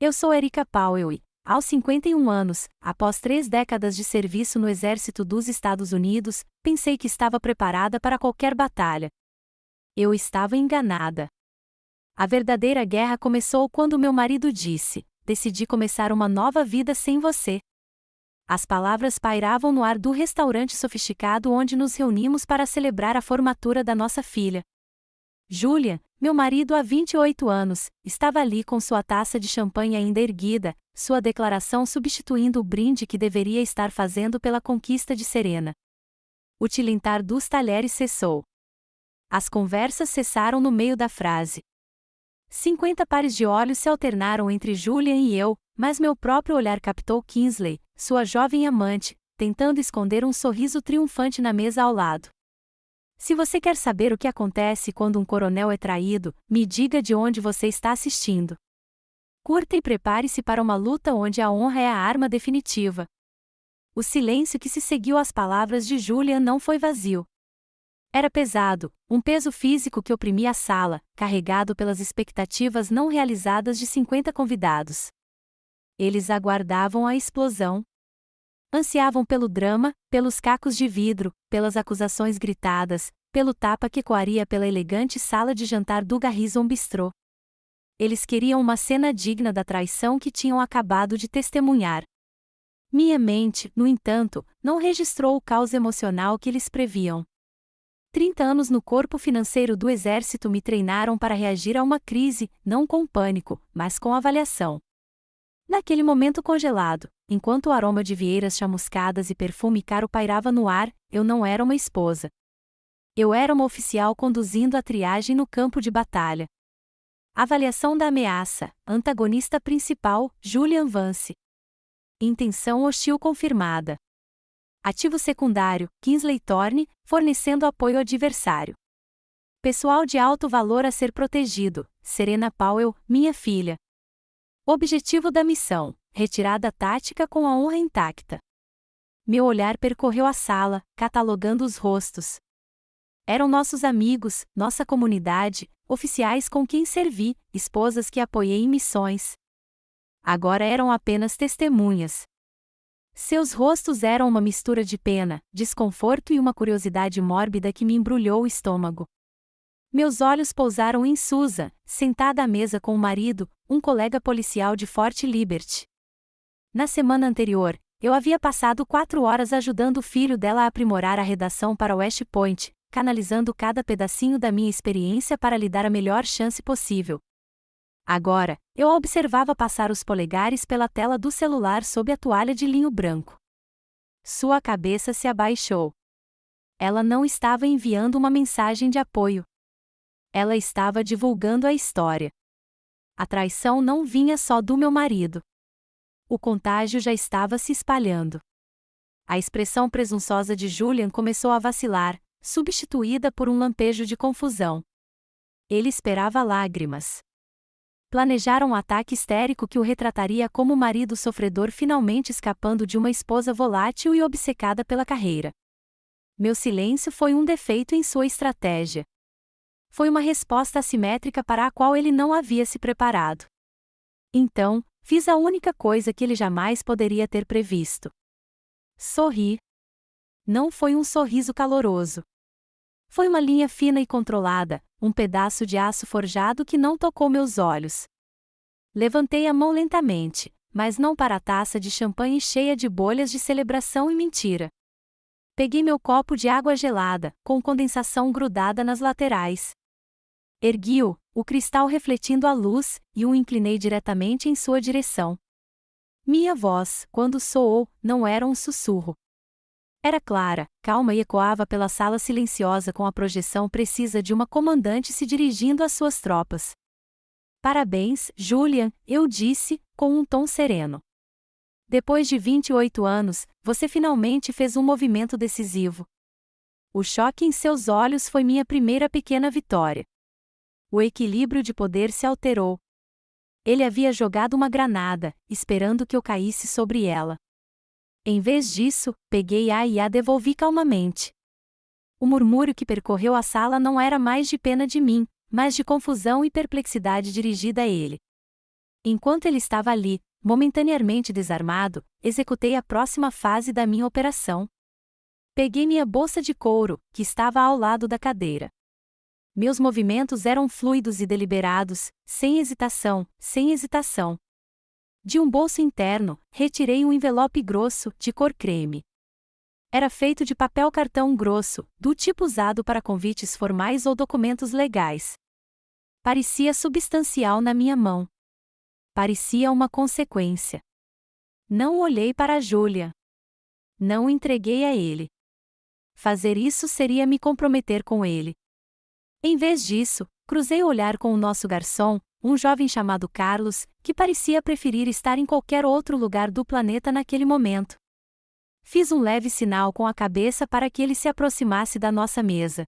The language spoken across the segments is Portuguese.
Eu sou Erika Powell e, aos 51 anos, após 3 décadas de serviço no Exército dos Estados Unidos, pensei que estava preparada para qualquer batalha. Eu estava enganada. A verdadeira guerra começou quando meu marido disse: "Decidi começar uma nova vida sem você." As palavras pairavam no ar do restaurante sofisticado onde nos reunimos para celebrar a formatura da nossa filha. Julian, meu marido há 28 anos, estava ali com sua taça de champanhe ainda erguida, sua declaração substituindo o brinde que deveria estar fazendo pela conquista de Serena. O tilintar dos talheres cessou. As conversas cessaram no meio da frase. 50 pares de olhos se alternaram entre Julian e eu, mas meu próprio olhar captou Kingsley, sua jovem amante, tentando esconder um sorriso triunfante na mesa ao lado. Se você quer saber o que acontece quando um coronel é traído, me diga de onde você está assistindo. Curta e prepare-se para uma luta onde a honra é a arma definitiva. O silêncio que se seguiu às palavras de Julian não foi vazio. Era pesado, um peso físico que oprimia a sala, carregado pelas expectativas não realizadas de 50 convidados. Eles aguardavam a explosão. Ansiavam pelo drama, pelos cacos de vidro, pelas acusações gritadas, pelo tapa que ecoaria pela elegante sala de jantar do Garrison Bistrô. Eles queriam uma cena digna da traição que tinham acabado de testemunhar. Minha mente, no entanto, não registrou o caos emocional que eles previam. 30 anos no corpo financeiro do exército me treinaram para reagir a uma crise, não com pânico, mas com avaliação. Naquele momento congelado, enquanto o aroma de vieiras chamuscadas e perfume caro pairava no ar, eu não era uma esposa. Eu era uma oficial conduzindo a triagem no campo de batalha. Avaliação da ameaça, antagonista principal, Julian Vance. Intenção hostil confirmada. Ativo secundário, Kingsley Thorne, fornecendo apoio ao adversário. Pessoal de alto valor a ser protegido, Serena Powell, minha filha. Objetivo da missão: retirada tática com a honra intacta. Meu olhar percorreu a sala, catalogando os rostos. Eram nossos amigos, nossa comunidade, oficiais com quem servi, esposas que apoiei em missões. Agora eram apenas testemunhas. Seus rostos eram uma mistura de pena, desconforto e uma curiosidade mórbida que me embrulhou o estômago. Meus olhos pousaram em Susan, sentada à mesa com o marido, um colega policial de Fort Liberty. Na semana anterior, eu havia passado 4 horas ajudando o filho dela a aprimorar a redação para West Point, canalizando cada pedacinho da minha experiência para lhe dar a melhor chance possível. Agora, eu a observava passar os polegares pela tela do celular sob a toalha de linho branco. Sua cabeça se abaixou. Ela não estava enviando uma mensagem de apoio. Ela estava divulgando a história. A traição não vinha só do meu marido. O contágio já estava se espalhando. A expressão presunçosa de Julian começou a vacilar, substituída por um lampejo de confusão. Ele esperava lágrimas. Planejaram um ataque histérico que o retrataria como o marido sofredor finalmente escapando de uma esposa volátil e obcecada pela carreira. Meu silêncio foi um defeito em sua estratégia. Foi uma resposta assimétrica para a qual ele não havia se preparado. Então, fiz a única coisa que ele jamais poderia ter previsto. Sorri. Não foi um sorriso caloroso. Foi uma linha fina e controlada, um pedaço de aço forjado que não tocou meus olhos. Levantei a mão lentamente, mas não para a taça de champanhe cheia de bolhas de celebração e mentira. Peguei meu copo de água gelada, com condensação grudada nas laterais. Ergui-o, o cristal refletindo a luz, e o inclinei diretamente em sua direção. Minha voz, quando soou, não era um sussurro. Era clara, calma e ecoava pela sala silenciosa com a projeção precisa de uma comandante se dirigindo às suas tropas. Parabéns, Julian, eu disse, com um tom sereno. Depois de 28 anos, você finalmente fez um movimento decisivo. O choque em seus olhos foi minha primeira pequena vitória. O equilíbrio de poder se alterou. Ele havia jogado uma granada, esperando que eu caísse sobre ela. Em vez disso, peguei-a e a devolvi calmamente. O murmúrio que percorreu a sala não era mais de pena de mim, mas de confusão e perplexidade dirigida a ele. Enquanto ele estava ali, momentaneamente desarmado, executei a próxima fase da minha operação. Peguei minha bolsa de couro, que estava ao lado da cadeira. Meus movimentos eram fluidos e deliberados, sem hesitação, sem hesitação. De um bolso interno, retirei um envelope grosso, de cor creme. Era feito de papel cartão grosso, do tipo usado para convites formais ou documentos legais. Parecia substancial na minha mão. Parecia uma consequência. Não olhei para Júlia. Não o entreguei a ele. Fazer isso seria me comprometer com ele. Em vez disso, cruzei o olhar com o nosso garçom, um jovem chamado Carlos, que parecia preferir estar em qualquer outro lugar do planeta naquele momento. Fiz um leve sinal com a cabeça para que ele se aproximasse da nossa mesa.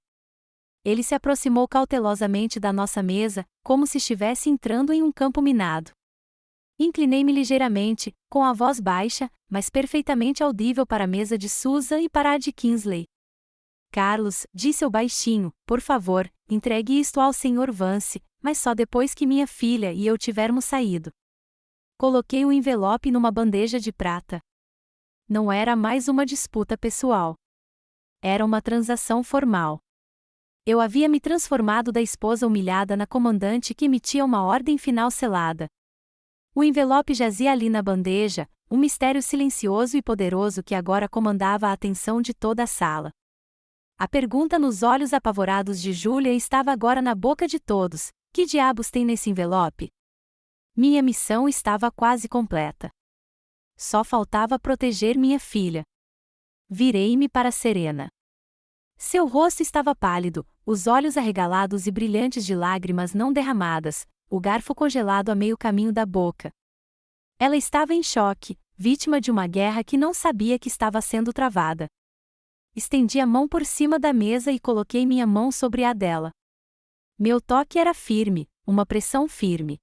Ele se aproximou cautelosamente da nossa mesa, como se estivesse entrando em um campo minado. Inclinei-me ligeiramente, com a voz baixa, mas perfeitamente audível para a mesa de Susan e para a de Kingsley. Carlos, disse eu baixinho, por favor, entregue isto ao Sr. Vance, mas só depois que minha filha e eu tivermos saído. Coloquei o envelope numa bandeja de prata. Não era mais uma disputa pessoal. Era uma transação formal. Eu havia me transformado da esposa humilhada na comandante que emitia uma ordem final selada. O envelope jazia ali na bandeja, um mistério silencioso e poderoso que agora comandava a atenção de toda a sala. A pergunta nos olhos apavorados de Júlia estava agora na boca de todos: que diabos tem nesse envelope? Minha missão estava quase completa. Só faltava proteger minha filha. Virei-me para Serena. Seu rosto estava pálido, os olhos arregalados e brilhantes de lágrimas não derramadas, o garfo congelado a meio caminho da boca. Ela estava em choque, vítima de uma guerra que não sabia que estava sendo travada. Estendi a mão por cima da mesa e coloquei minha mão sobre a dela. Meu toque era firme, uma pressão firme.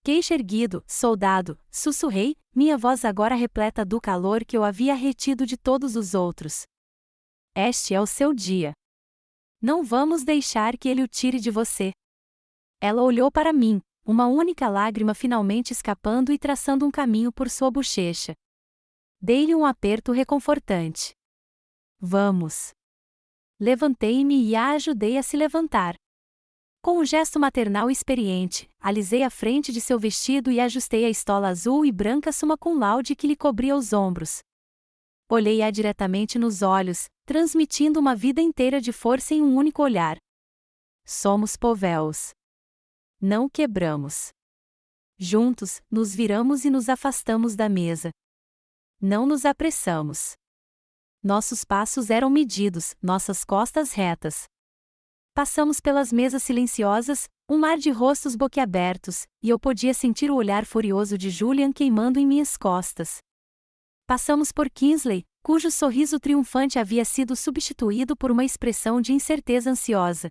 Queixo erguido, soldado, sussurrei, minha voz agora repleta do calor que eu havia retido de todos os outros. Este é o seu dia. Não vamos deixar que ele o tire de você. Ela olhou para mim, uma única lágrima finalmente escapando e traçando um caminho por sua bochecha. Dei-lhe um aperto reconfortante. Vamos. Levantei-me e a ajudei a se levantar. Com um gesto maternal experiente, alisei a frente de seu vestido e ajustei a estola azul e branca summa cum laude que lhe cobria os ombros. Olhei-a diretamente nos olhos, transmitindo uma vida inteira de força em um único olhar. Somos Povels. Não quebramos. Juntos, nos viramos e nos afastamos da mesa. Não nos apressamos. Nossos passos eram medidos, nossas costas retas. Passamos pelas mesas silenciosas, um mar de rostos boquiabertos, e eu podia sentir o olhar furioso de Julian queimando em minhas costas. Passamos por Kingsley, cujo sorriso triunfante havia sido substituído por uma expressão de incerteza ansiosa.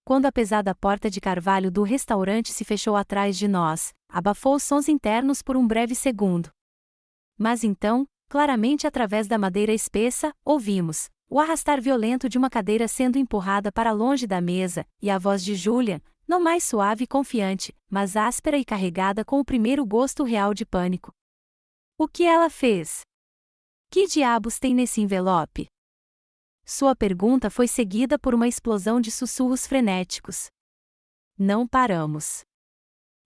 Quando a pesada porta de carvalho do restaurante se fechou atrás de nós, abafou os sons internos por um breve segundo. Mas então, claramente através da madeira espessa, ouvimos o arrastar violento de uma cadeira sendo empurrada para longe da mesa, e a voz de Julian, não mais suave e confiante, mas áspera e carregada com o primeiro gosto real de pânico. O que ela fez? Que diabos tem nesse envelope? Sua pergunta foi seguida por uma explosão de sussurros frenéticos. Não paramos.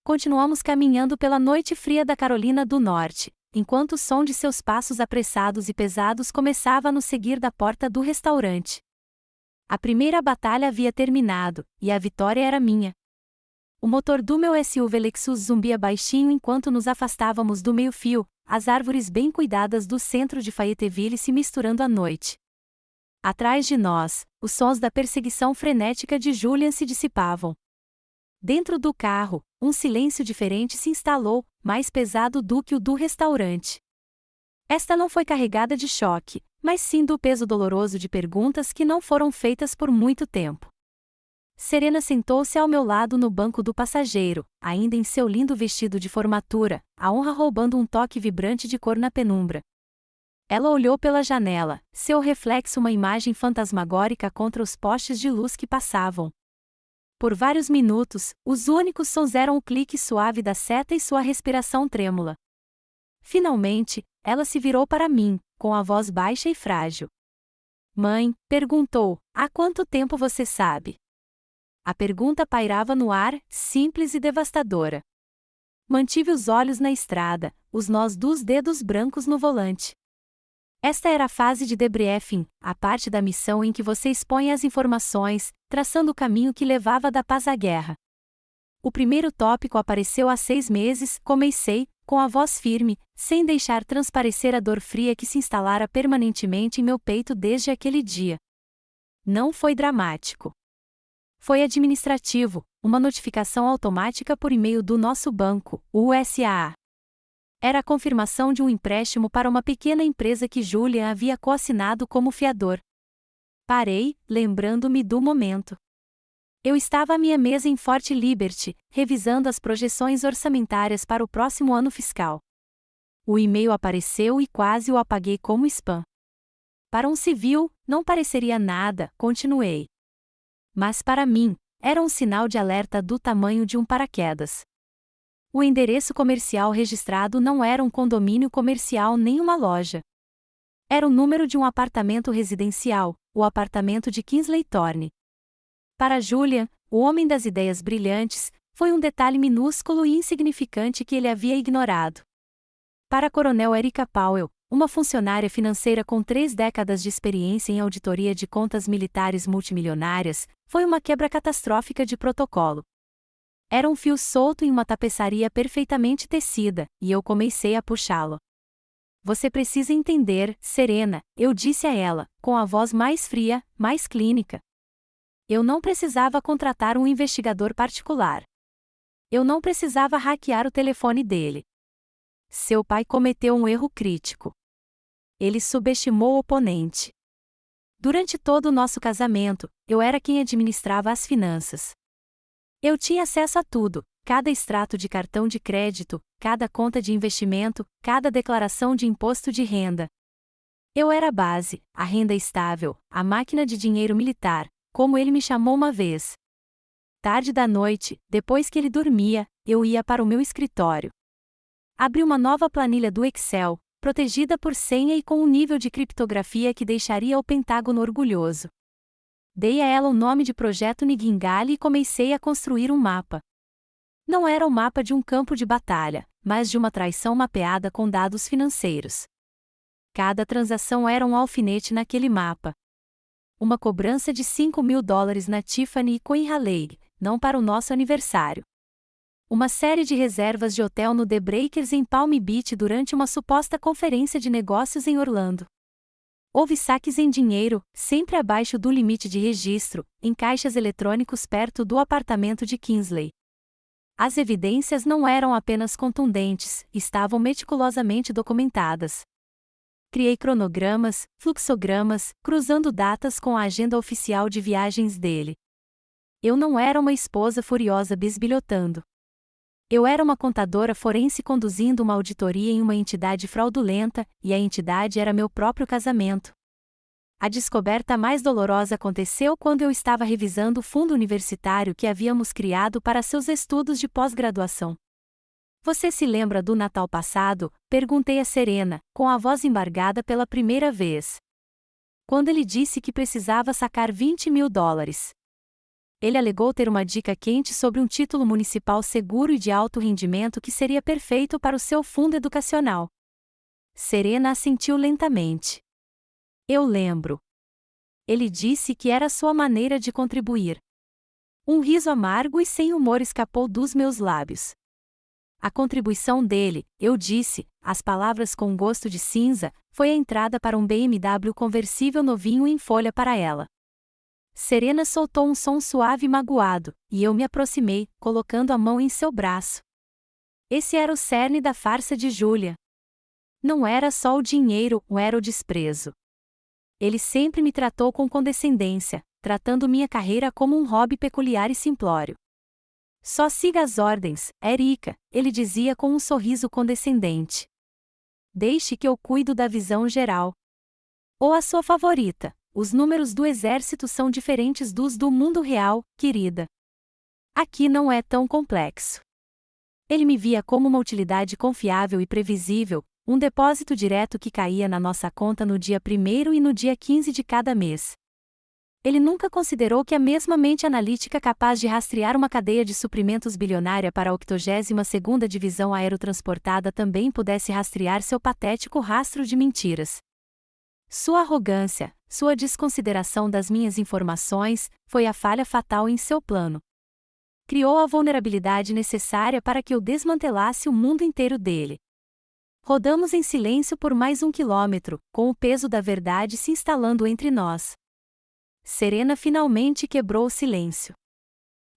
Continuamos caminhando pela noite fria da Carolina do Norte, enquanto o som de seus passos apressados e pesados começava a nos seguir da porta do restaurante. A primeira batalha havia terminado, e a vitória era minha. O motor do meu SUV Lexus zumbia baixinho enquanto nos afastávamos do meio-fio, as árvores bem cuidadas do centro de Fayetteville se misturando à noite. Atrás de nós, os sons da perseguição frenética de Julian se dissipavam. Dentro do carro, um silêncio diferente se instalou, mais pesado do que o do restaurante. Esta não foi carregada de choque, mas sim do peso doloroso de perguntas que não foram feitas por muito tempo. Serena sentou-se ao meu lado no banco do passageiro, ainda em seu lindo vestido de formatura, a honra roubando um toque vibrante de cor na penumbra. Ela olhou pela janela, seu reflexo uma imagem fantasmagórica contra os postes de luz que passavam. Por vários minutos, os únicos sons eram o clique suave da seta e sua respiração trêmula. Finalmente, ela se virou para mim, com a voz baixa e frágil. Mãe, perguntou, há quanto tempo você sabe? A pergunta pairava no ar, simples e devastadora. Mantive os olhos na estrada, os nós dos dedos brancos no volante. Esta era a fase de debriefing, a parte da missão em que você expõe as informações, traçando o caminho que levava da paz à guerra. O primeiro tópico apareceu há 6 meses, comecei, com a voz firme, sem deixar transparecer a dor fria que se instalara permanentemente em meu peito desde aquele dia. Não foi dramático. Foi administrativo, uma notificação automática por e-mail do nosso banco, o USAA. Era a confirmação de um empréstimo para uma pequena empresa que Julian havia coassinado como fiador. Parei, lembrando-me do momento. Eu estava à minha mesa em Fort Liberty, revisando as projeções orçamentárias para o próximo ano fiscal. O e-mail apareceu e quase o apaguei como spam. Para um civil, não pareceria nada, continuei. Mas para mim, era um sinal de alerta do tamanho de um paraquedas. O endereço comercial registrado não era um condomínio comercial nem uma loja. Era o número de um apartamento residencial, o apartamento de Kingsley Thorne. Para Julian, o homem das ideias brilhantes, foi um detalhe minúsculo e insignificante que ele havia ignorado. Para a Coronel Erica Powell, uma funcionária financeira com 3 décadas de experiência em auditoria de contas militares multimilionárias, foi uma quebra catastrófica de protocolo. Era um fio solto em uma tapeçaria perfeitamente tecida, e eu comecei a puxá-lo. Você precisa entender, Serena, eu disse a ela, com a voz mais fria, mais clínica. Eu não precisava contratar um investigador particular. Eu não precisava hackear o telefone dele. Seu pai cometeu um erro crítico. Ele subestimou o oponente. Durante todo o nosso casamento, eu era quem administrava as finanças. Eu tinha acesso a tudo, cada extrato de cartão de crédito, cada conta de investimento, cada declaração de imposto de renda. Eu era a base, a renda estável, a máquina de dinheiro militar, como ele me chamou uma vez. Tarde da noite, depois que ele dormia, eu ia para o meu escritório. Abri uma nova planilha do Excel, protegida por senha e com um nível de criptografia que deixaria o Pentágono orgulhoso. Dei a ela o nome de Projeto Nightingale e comecei a construir um mapa. Não era o mapa de um campo de batalha, mas de uma traição mapeada com dados financeiros. Cada transação era um alfinete naquele mapa. Uma cobrança de $5.000 na Tiffany e Coin Halley, não para o nosso aniversário. Uma série de reservas de hotel no The Breakers em Palm Beach durante uma suposta conferência de negócios em Orlando. Houve saques em dinheiro, sempre abaixo do limite de registro, em caixas eletrônicos perto do apartamento de Kingsley. As evidências não eram apenas contundentes, estavam meticulosamente documentadas. Criei cronogramas, fluxogramas, cruzando datas com a agenda oficial de viagens dele. Eu não era uma esposa furiosa bisbilhotando. Eu era uma contadora forense conduzindo uma auditoria em uma entidade fraudulenta, e a entidade era meu próprio casamento. A descoberta mais dolorosa aconteceu quando eu estava revisando o fundo universitário que havíamos criado para seus estudos de pós-graduação. Você se lembra do Natal passado? Perguntei a Serena, com a voz embargada pela primeira vez. Quando ele disse que precisava sacar $20.000. Ele alegou ter uma dica quente sobre um título municipal seguro e de alto rendimento que seria perfeito para o seu fundo educacional. Serena assentiu lentamente. Eu lembro. Ele disse que era sua maneira de contribuir. Um riso amargo e sem humor escapou dos meus lábios. A contribuição dele, eu disse, as palavras com gosto de cinza, foi a entrada para um BMW conversível novinho em folha para ela. Serena soltou um som suave e magoado, e eu me aproximei, colocando a mão em seu braço. Esse era o cerne da farsa de Julia. Não era só o dinheiro, era o desprezo. Ele sempre me tratou com condescendência, tratando minha carreira como um hobby peculiar e simplório. Só siga as ordens, Erica, ele dizia com um sorriso condescendente. Deixe que eu cuido da visão geral. Ou a sua favorita. Os números do exército são diferentes dos do mundo real, querida. Aqui não é tão complexo. Ele me via como uma utilidade confiável e previsível, um depósito direto que caía na nossa conta no dia 1º e no dia 15 de cada mês. Ele nunca considerou que a mesma mente analítica capaz de rastrear uma cadeia de suprimentos bilionária para a 82ª Divisão Aerotransportada também pudesse rastrear seu patético rastro de mentiras. Sua arrogância, sua desconsideração das minhas informações, foi a falha fatal em seu plano. Criou a vulnerabilidade necessária para que eu desmantelasse o mundo inteiro dele. Rodamos em silêncio por mais 1 quilômetro, com o peso da verdade se instalando entre nós. Serena finalmente quebrou o silêncio.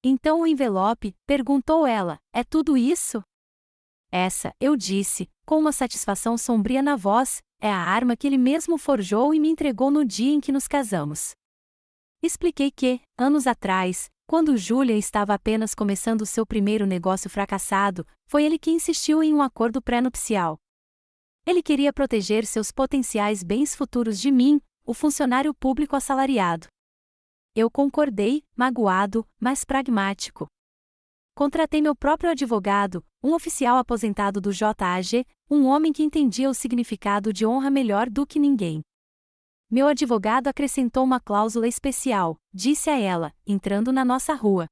Então o envelope, perguntou ela, é tudo isso? Essa, eu disse, com uma satisfação sombria na voz, é a arma que ele mesmo forjou e me entregou no dia em que nos casamos. Expliquei que, anos atrás, quando Julia estava apenas começando seu primeiro negócio fracassado, foi ele que insistiu em um acordo pré-nupcial. Ele queria proteger seus potenciais bens futuros de mim, o funcionário público assalariado. Eu concordei, magoado, mas pragmático. Contratei meu próprio advogado, um oficial aposentado do JAG, um homem que entendia o significado de honra melhor do que ninguém. Meu advogado acrescentou uma cláusula especial, disse a ela, entrando na nossa rua.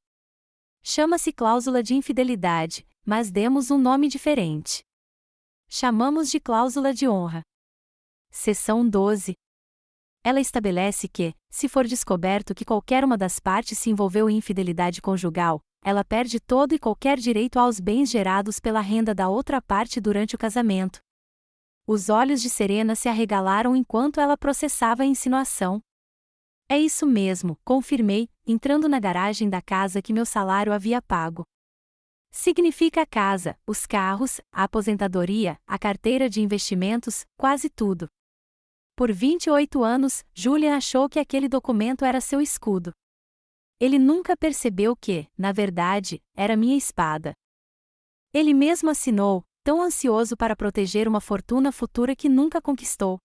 Chama-se cláusula de infidelidade, mas demos um nome diferente. Chamamos de cláusula de honra. Seção 12. Ela estabelece que, se for descoberto que qualquer uma das partes se envolveu em infidelidade conjugal, ela perde todo e qualquer direito aos bens gerados pela renda da outra parte durante o casamento. Os olhos de Serena se arregalaram enquanto ela processava a insinuação. É isso mesmo, confirmei, entrando na garagem da casa que meu salário havia pago. Significa a casa, os carros, a aposentadoria, a carteira de investimentos, quase tudo. Por 28 anos, Julian achou que aquele documento era seu escudo. Ele nunca percebeu que, na verdade, era minha espada. Ele mesmo assinou, tão ansioso para proteger uma fortuna futura que nunca conquistou.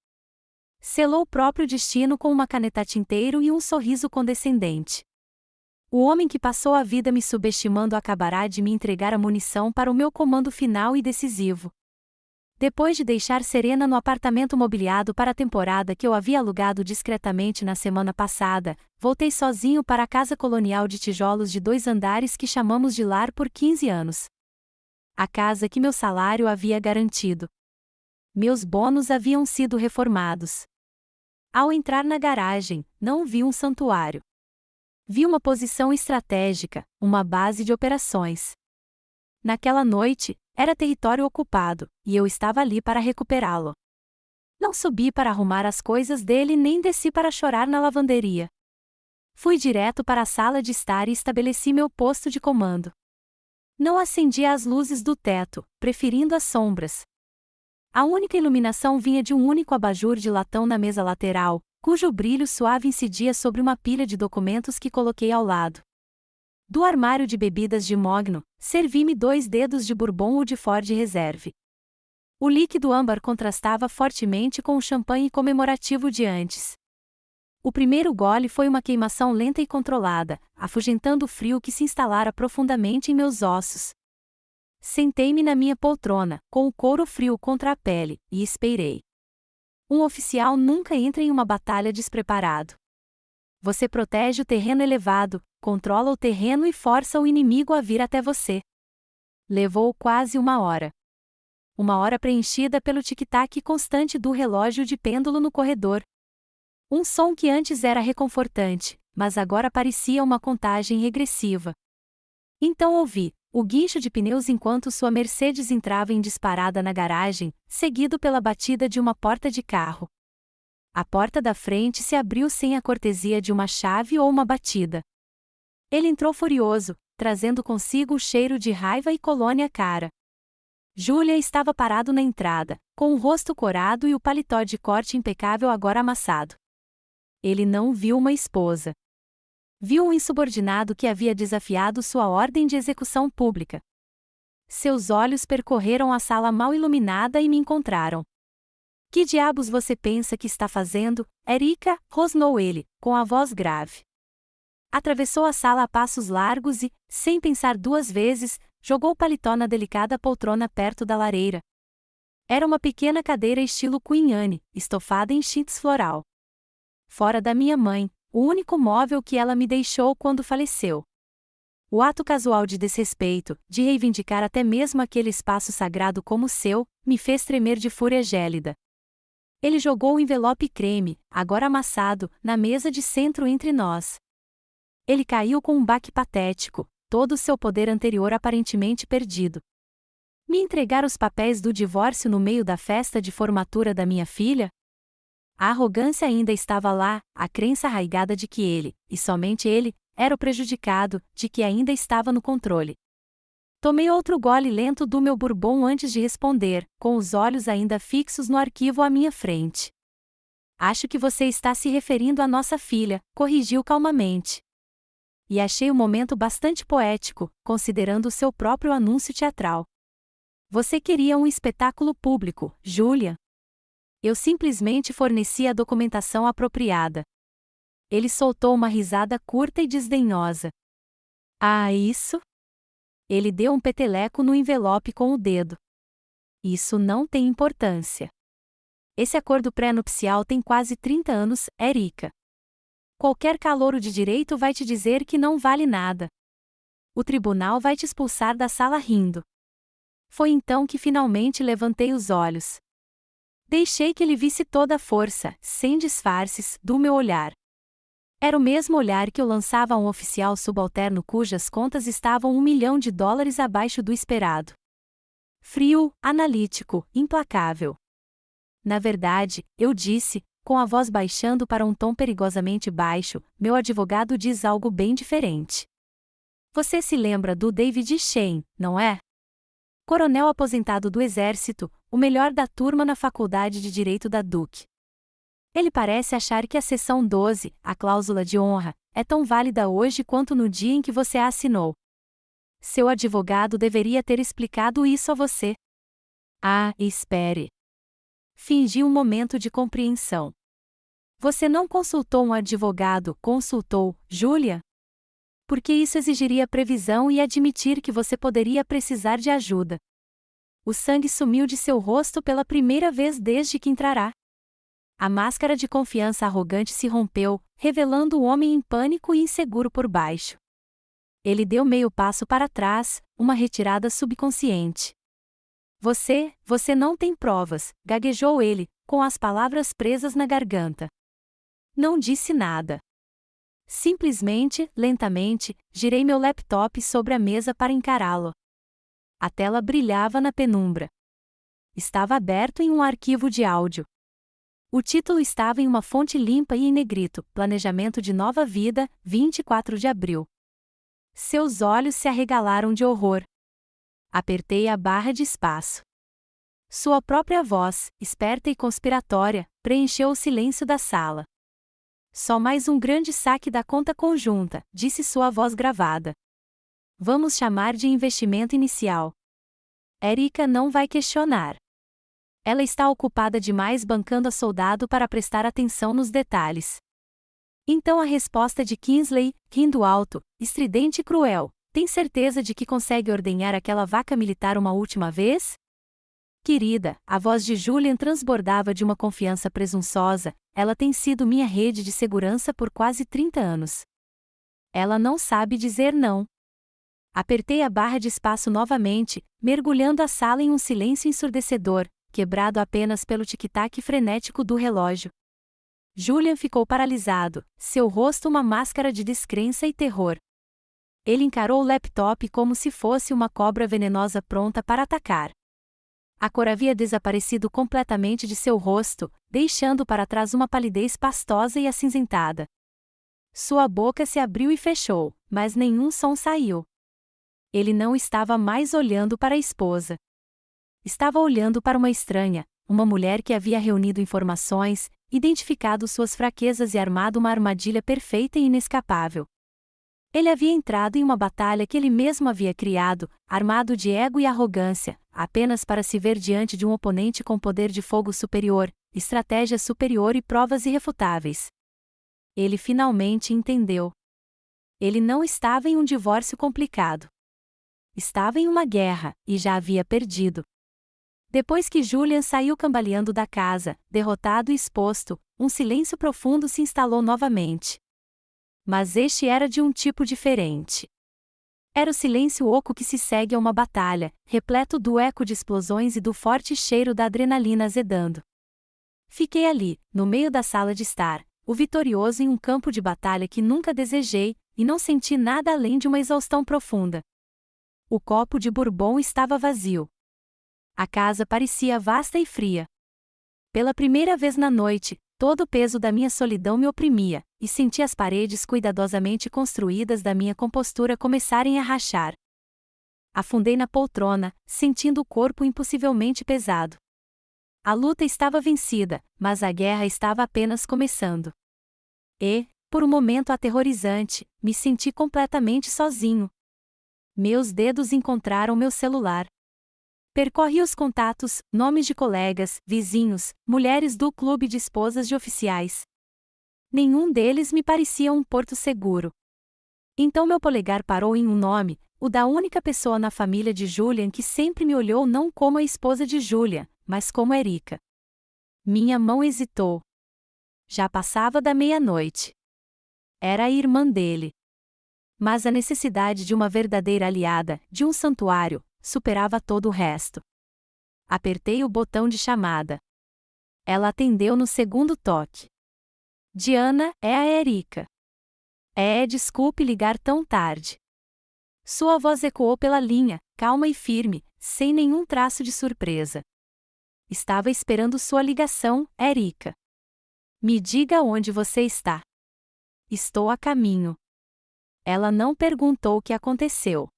Selou o próprio destino com uma caneta tinteiro e um sorriso condescendente. O homem que passou a vida me subestimando acabará de me entregar a munição para o meu comando final e decisivo. Depois de deixar Serena no apartamento mobiliado para a temporada que eu havia alugado discretamente na semana passada, voltei sozinho para a casa colonial de tijolos de 2 andares que chamamos de lar por 15 anos. A casa que meu salário havia garantido. Meus bônus haviam sido reformados. Ao entrar na garagem, não vi um santuário. Vi uma posição estratégica, uma base de operações. Naquela noite, era território ocupado, e eu estava ali para recuperá-lo. Não subi para arrumar as coisas dele nem desci para chorar na lavanderia. Fui direto para a sala de estar e estabeleci meu posto de comando. Não acendia as luzes do teto, preferindo as sombras. A única iluminação vinha de um único abajur de latão na mesa lateral, cujo brilho suave incidia sobre uma pilha de documentos que coloquei ao lado. Do armário de bebidas de mogno, servi-me 2 dedos de Bourbon ou de Ford Reserve. O líquido âmbar contrastava fortemente com o champanhe comemorativo de antes. O primeiro gole foi uma queimação lenta e controlada, afugentando o frio que se instalara profundamente em meus ossos. Sentei-me na minha poltrona, com o couro frio contra a pele, e esperei. Um oficial nunca entra em uma batalha despreparado. Você protege o terreno elevado, controla o terreno e força o inimigo a vir até você. Levou quase 1 hora. 1 hora preenchida pelo tic-tac constante do relógio de pêndulo no corredor. Um som que antes era reconfortante, mas agora parecia uma contagem regressiva. Então ouvi o guincho de pneus enquanto sua Mercedes entrava em disparada na garagem, seguido pela batida de uma porta de carro. A porta da frente se abriu sem a cortesia de uma chave ou uma batida. Ele entrou furioso, trazendo consigo o cheiro de raiva e colônia cara. Julia estava parado na entrada, com o rosto corado e o paletó de corte impecável agora amassado. Ele não viu uma esposa. Viu um insubordinado que havia desafiado sua ordem de execução pública. Seus olhos percorreram a sala mal iluminada e me encontraram. Que diabos você pensa que está fazendo, Erika? Rosnou ele, com a voz grave. Atravessou a sala a passos largos e, sem pensar duas vezes, jogou o paletó na delicada poltrona perto da lareira. Era uma pequena cadeira estilo Queen Anne, estofada em chintz floral. Fora da minha mãe, o único móvel que ela me deixou quando faleceu. O ato casual de desrespeito, de reivindicar até mesmo aquele espaço sagrado como seu, me fez tremer de fúria gélida. Ele jogou o envelope creme, agora amassado, na mesa de centro entre nós. Ele caiu com um baque patético, todo o seu poder anterior aparentemente perdido. Me entregar os papéis do divórcio no meio da festa de formatura da minha filha? A arrogância ainda estava lá, a crença arraigada de que ele, e somente ele, era o prejudicado, de que ainda estava no controle. Tomei outro gole lento do meu bourbon antes de responder, com os olhos ainda fixos no arquivo à minha frente. Acho que você está se referindo à nossa filha, corrigiu calmamente. E achei o momento bastante poético, considerando o seu próprio anúncio teatral. Você queria um espetáculo público, Julia? Eu simplesmente forneci a documentação apropriada. Ele soltou uma risada curta e desdenhosa. Ah, isso? Ele deu um peteleco no envelope com o dedo. Isso não tem importância. Esse acordo pré-nupcial tem quase 30 anos, Erika. Qualquer calouro de direito vai te dizer que não vale nada. O tribunal vai te expulsar da sala rindo. Foi então que finalmente levantei os olhos. Deixei que ele visse toda a força, sem disfarces, do meu olhar. Era o mesmo olhar que eu lançava a um oficial subalterno cujas contas estavam $1 milhão abaixo do esperado. Frio, analítico, implacável. Na verdade, eu disse, com a voz baixando para um tom perigosamente baixo, meu advogado diz algo bem diferente. Você se lembra do David Shane, não é? Coronel aposentado do Exército, o melhor da turma na Faculdade de Direito da Duke. Ele parece achar que a seção 12, a cláusula de honra, é tão válida hoje quanto no dia em que você a assinou. Seu advogado deveria ter explicado isso a você. Ah, espere. Fingi um momento de compreensão. Você não consultou um advogado, consultou, Julia? Porque isso exigiria previsão e admitir que você poderia precisar de ajuda. O sangue sumiu de seu rosto pela primeira vez desde que entrará. A máscara de confiança arrogante se rompeu, revelando o homem em pânico e inseguro por baixo. Ele deu meio passo para trás, uma retirada subconsciente. Você não tem provas, gaguejou ele, com as palavras presas na garganta. Não disse nada. Simplesmente, lentamente, girei meu laptop sobre a mesa para encará-lo. A tela brilhava na penumbra. Estava aberto em um arquivo de áudio. O título estava em uma fonte limpa e em negrito, Planejamento de Nova Vida, 24 de abril. Seus olhos se arregalaram de horror. Apertei a barra de espaço. Sua própria voz, esperta e conspiratória, preencheu o silêncio da sala. Só mais um grande saque da conta conjunta, disse sua voz gravada. Vamos chamar de investimento inicial. Erika não vai questionar. Ela está ocupada demais bancando a soldado para prestar atenção nos detalhes. Então a resposta de Kingsley, rindo alto, estridente e cruel, tem certeza de que consegue ordenhar aquela vaca militar uma última vez? Querida, a voz de Julian transbordava de uma confiança presunçosa, ela tem sido minha rede de segurança por quase 30 anos. Ela não sabe dizer não. Apertei a barra de espaço novamente, mergulhando a sala em um silêncio ensurdecedor, quebrado apenas pelo tic-tac frenético do relógio. Julian ficou paralisado, seu rosto uma máscara de descrença e terror. Ele encarou o laptop como se fosse uma cobra venenosa pronta para atacar. A cor havia desaparecido completamente de seu rosto, deixando para trás uma palidez pastosa e acinzentada. Sua boca se abriu e fechou, mas nenhum som saiu. Ele não estava mais olhando para a esposa. Estava olhando para uma estranha, uma mulher que havia reunido informações, identificado suas fraquezas e armado uma armadilha perfeita e inescapável. Ele havia entrado em uma batalha que ele mesmo havia criado, armado de ego e arrogância, apenas para se ver diante de um oponente com poder de fogo superior, estratégia superior e provas irrefutáveis. Ele finalmente entendeu. Ele não estava em um divórcio complicado. Estava em uma guerra, e já havia perdido. Depois que Julian saiu cambaleando da casa, derrotado e exposto, um silêncio profundo se instalou novamente. Mas este era de um tipo diferente. Era o silêncio oco que se segue a uma batalha, repleto do eco de explosões e do forte cheiro da adrenalina azedando. Fiquei ali, no meio da sala de estar, o vitorioso em um campo de batalha que nunca desejei, e não senti nada além de uma exaustão profunda. O copo de bourbon estava vazio. A casa parecia vasta e fria. Pela primeira vez na noite, todo o peso da minha solidão me oprimia, e senti as paredes cuidadosamente construídas da minha compostura começarem a rachar. Afundei na poltrona, sentindo o corpo impossivelmente pesado. A luta estava vencida, mas a guerra estava apenas começando. E, por um momento aterrorizante, me senti completamente sozinho. Meus dedos encontraram meu celular. Percorri os contatos, nomes de colegas, vizinhos, mulheres do clube de esposas de oficiais. Nenhum deles me parecia um porto seguro. Então meu polegar parou em um nome, o da única pessoa na família de Julian que sempre me olhou não como a esposa de Julian, mas como Erika. Minha mão hesitou. Já passava da meia-noite. Era a irmã dele. Mas a necessidade de uma verdadeira aliada, de um santuário, superava todo o resto. Apertei o botão de chamada. Ela atendeu no segundo toque. Diana, é a Erika. Desculpe ligar tão tarde. Sua voz ecoou pela linha, calma e firme, sem nenhum traço de surpresa. Estava esperando sua ligação, Erika. Me diga onde você está. Estou a caminho. Ela não perguntou o que aconteceu.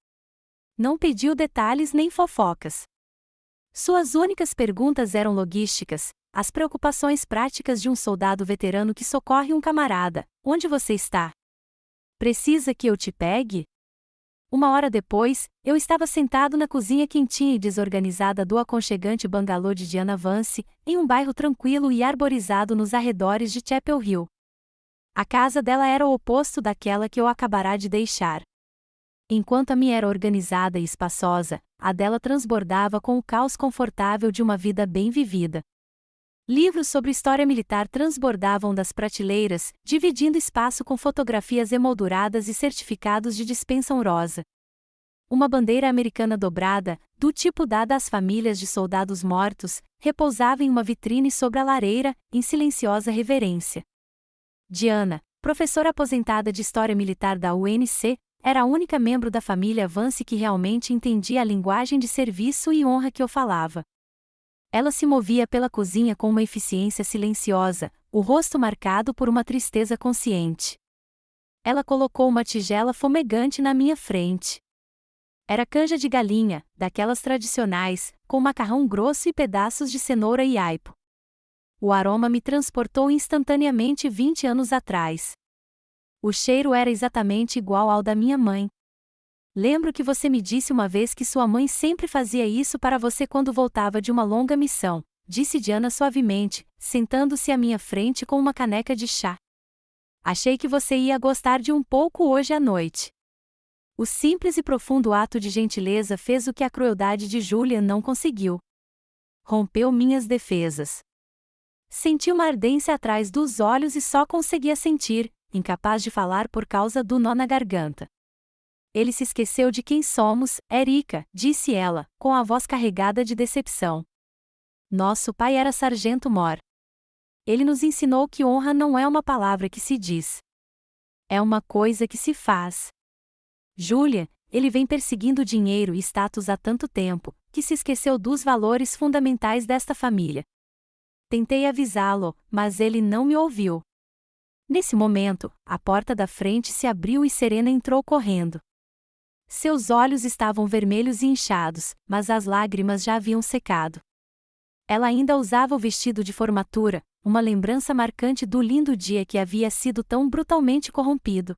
Não pediu detalhes nem fofocas. Suas únicas perguntas eram logísticas, as preocupações práticas de um soldado veterano que socorre um camarada. Onde você está? Precisa que eu te pegue? Uma hora depois, eu estava sentado na cozinha quentinha e desorganizada do aconchegante bangalô de Diana Vance, em um bairro tranquilo e arborizado nos arredores de Chapel Hill. A casa dela era o oposto daquela que eu acabara de deixar. Enquanto a minha era organizada e espaçosa, a dela transbordava com o caos confortável de uma vida bem vivida. Livros sobre história militar transbordavam das prateleiras, dividindo espaço com fotografias emolduradas e certificados de dispensa honrosa. Uma bandeira americana dobrada, do tipo dada às famílias de soldados mortos, repousava em uma vitrine sobre a lareira, em silenciosa reverência. Diana, professora aposentada de História Militar da UNC, era a única membro da família Vance que realmente entendia a linguagem de serviço e honra que eu falava. Ela se movia pela cozinha com uma eficiência silenciosa, o rosto marcado por uma tristeza consciente. Ela colocou uma tigela fumegante na minha frente. Era canja de galinha, daquelas tradicionais, com macarrão grosso e pedaços de cenoura e aipo. O aroma me transportou instantaneamente 20 anos atrás. O cheiro era exatamente igual ao da minha mãe. Lembro que você me disse uma vez que sua mãe sempre fazia isso para você quando voltava de uma longa missão, disse Diana suavemente, sentando-se à minha frente com uma caneca de chá. Achei que você ia gostar de um pouco hoje à noite. O simples e profundo ato de gentileza fez o que a crueldade de Julian não conseguiu. Rompeu minhas defesas. Senti uma ardência atrás dos olhos e só conseguia sentir, incapaz de falar por causa do nó na garganta. Ele se esqueceu de quem somos, Erika, disse ela, com a voz carregada de decepção. Nosso pai era sargento mor. Ele nos ensinou que honra não é uma palavra que se diz. É uma coisa que se faz. Julia, ele vem perseguindo dinheiro e status há tanto tempo, que se esqueceu dos valores fundamentais desta família. Tentei avisá-lo, mas ele não me ouviu. Nesse momento, a porta da frente se abriu e Serena entrou correndo. Seus olhos estavam vermelhos e inchados, mas as lágrimas já haviam secado. Ela ainda usava o vestido de formatura, uma lembrança marcante do lindo dia que havia sido tão brutalmente corrompido.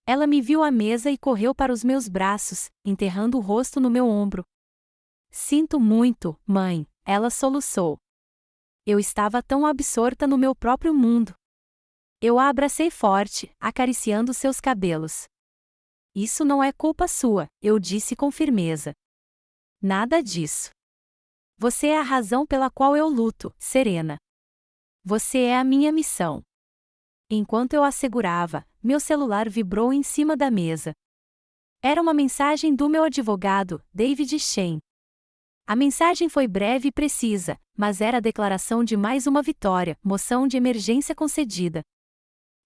Ela me viu à mesa e correu para os meus braços, enterrando o rosto no meu ombro. Sinto muito, mãe, ela soluçou. Eu estava tão absorta no meu próprio mundo. Eu a abracei forte, acariciando seus cabelos. Isso não é culpa sua, eu disse com firmeza. Nada disso. Você é a razão pela qual eu luto, Serena. Você é a minha missão. Enquanto eu a segurava, meu celular vibrou em cima da mesa. Era uma mensagem do meu advogado, David Shen. A mensagem foi breve e precisa, mas era a declaração de mais uma vitória, moção de emergência concedida.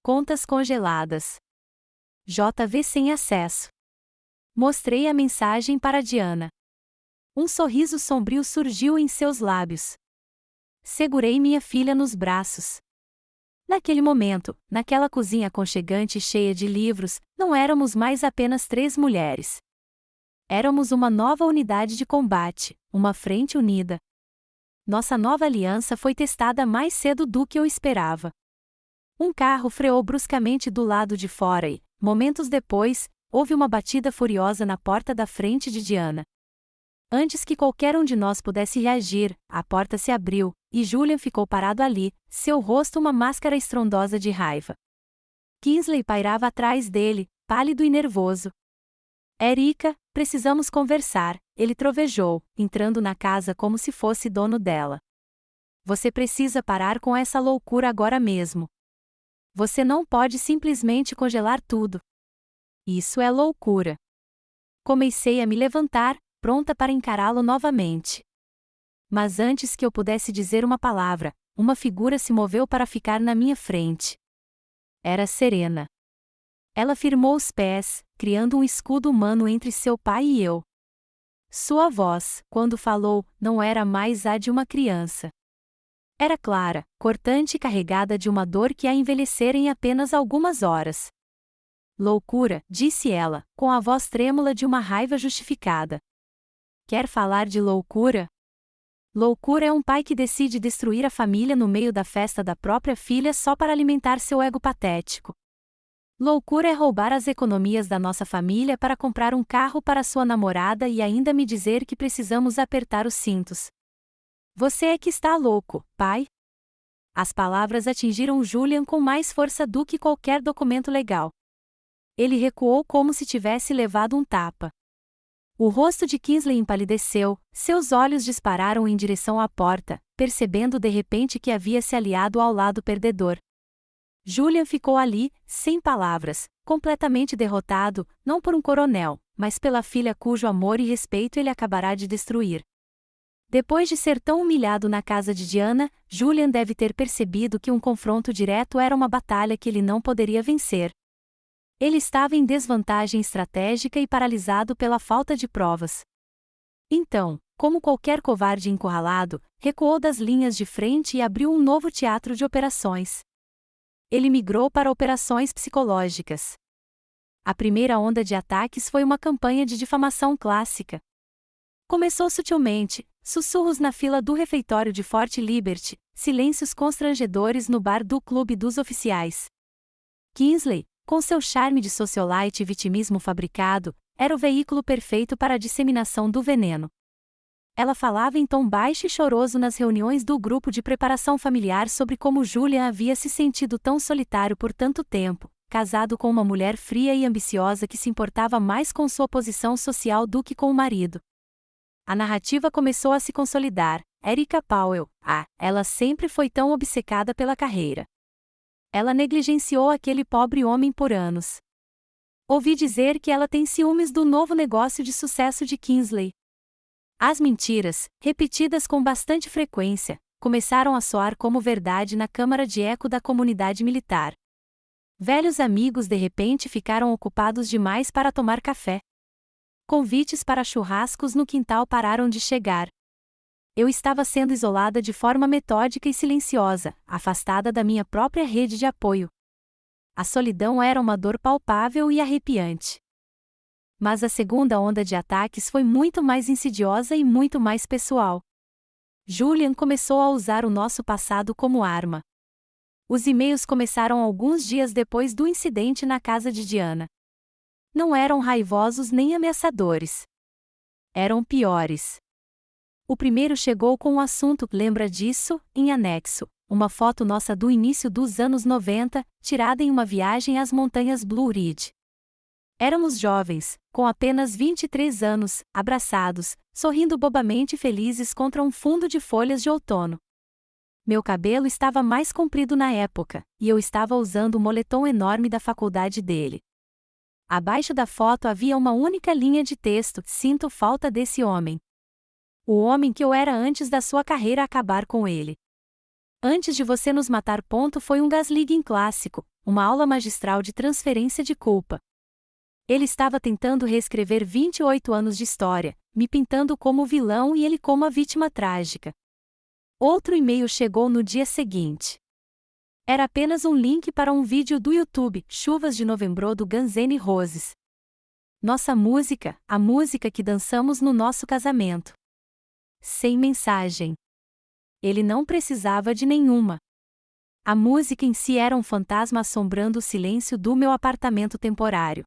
Contas congeladas. JV sem acesso. Mostrei a mensagem para Diana. Um sorriso sombrio surgiu em seus lábios. Segurei minha filha nos braços. Naquele momento, naquela cozinha aconchegante e cheia de livros, não éramos mais apenas 3 mulheres. Éramos uma nova unidade de combate, uma frente unida. Nossa nova aliança foi testada mais cedo do que eu esperava. Um carro freou bruscamente do lado de fora e, momentos depois, houve uma batida furiosa na porta da frente de Diana. Antes que qualquer um de nós pudesse reagir, a porta se abriu, e Julian ficou parado ali, seu rosto uma máscara estrondosa de raiva. Kingsley pairava atrás dele, pálido e nervoso. Erika, precisamos conversar, ele trovejou, entrando na casa como se fosse dono dela. Você precisa parar com essa loucura agora mesmo. Você não pode simplesmente congelar tudo. Isso é loucura. Comecei a me levantar, pronta para encará-lo novamente. Mas antes que eu pudesse dizer uma palavra, uma figura se moveu para ficar na minha frente. Era Serena. Ela firmou os pés, criando um escudo humano entre seu pai e eu. Sua voz, quando falou, não era mais a de uma criança. Era clara, cortante e carregada de uma dor que a envelhecera em apenas algumas horas. Loucura, disse ela, com a voz trêmula de uma raiva justificada. Quer falar de loucura? Loucura é um pai que decide destruir a família no meio da festa da própria filha só para alimentar seu ego patético. Loucura é roubar as economias da nossa família para comprar um carro para sua namorada e ainda me dizer que precisamos apertar os cintos. Você é que está louco, pai? As palavras atingiram Julian com mais força do que qualquer documento legal. Ele recuou como se tivesse levado um tapa. O rosto de Kingsley empalideceu, seus olhos dispararam em direção à porta, percebendo de repente que havia se aliado ao lado perdedor. Julian ficou ali, sem palavras, completamente derrotado, não por um coronel, mas pela filha cujo amor e respeito ele acabará de destruir. Depois de ser tão humilhado na casa de Diana, Julian deve ter percebido que um confronto direto era uma batalha que ele não poderia vencer. Ele estava em desvantagem estratégica e paralisado pela falta de provas. Então, como qualquer covarde encurralado, recuou das linhas de frente e abriu um novo teatro de operações. Ele migrou para operações psicológicas. A primeira onda de ataques foi uma campanha de difamação clássica. Começou sutilmente, sussurros na fila do refeitório de Fort Liberty, silêncios constrangedores no bar do Clube dos Oficiais. Kingsley, com seu charme de socialite e vitimismo fabricado, era o veículo perfeito para a disseminação do veneno. Ela falava em tom baixo e choroso nas reuniões do grupo de preparação familiar sobre como Julian havia se sentido tão solitário por tanto tempo, casado com uma mulher fria e ambiciosa que se importava mais com sua posição social do que com o marido. A narrativa começou a se consolidar. Erika Powell, ela sempre foi tão obcecada pela carreira. Ela negligenciou aquele pobre homem por anos. Ouvi dizer que ela tem ciúmes do novo negócio de sucesso de Kingsley. As mentiras, repetidas com bastante frequência, começaram a soar como verdade na câmara de eco da comunidade militar. Velhos amigos de repente ficaram ocupados demais para tomar café. Convites para churrascos no quintal pararam de chegar. Eu estava sendo isolada de forma metódica e silenciosa, afastada da minha própria rede de apoio. A solidão era uma dor palpável e arrepiante. Mas a segunda onda de ataques foi muito mais insidiosa e muito mais pessoal. Julian começou a usar o nosso passado como arma. Os e-mails começaram alguns dias depois do incidente na casa de Diana. Não eram raivosos nem ameaçadores. Eram piores. O primeiro chegou com um assunto, lembra disso, em anexo, uma foto nossa do início dos anos 90, tirada em uma viagem às montanhas Blue Ridge. Éramos jovens, com apenas 23 anos, abraçados, sorrindo bobamente felizes contra um fundo de folhas de outono. Meu cabelo estava mais comprido na época, e eu estava usando o moletom enorme da faculdade dele. Abaixo da foto havia uma única linha de texto: sinto falta desse homem. O homem que eu era antes da sua carreira acabar com ele. Antes de você nos matar. Foi um gaslighting clássico, uma aula magistral de transferência de culpa. Ele estava tentando reescrever 28 anos de história, me pintando como o vilão e ele como a vítima trágica. Outro e-mail chegou no dia seguinte. Era apenas um link para um vídeo do YouTube, Chuvas de Novembro do Guns N' Roses. Nossa música, a música que dançamos no nosso casamento. Sem mensagem. Ele não precisava de nenhuma. A música em si era um fantasma assombrando o silêncio do meu apartamento temporário.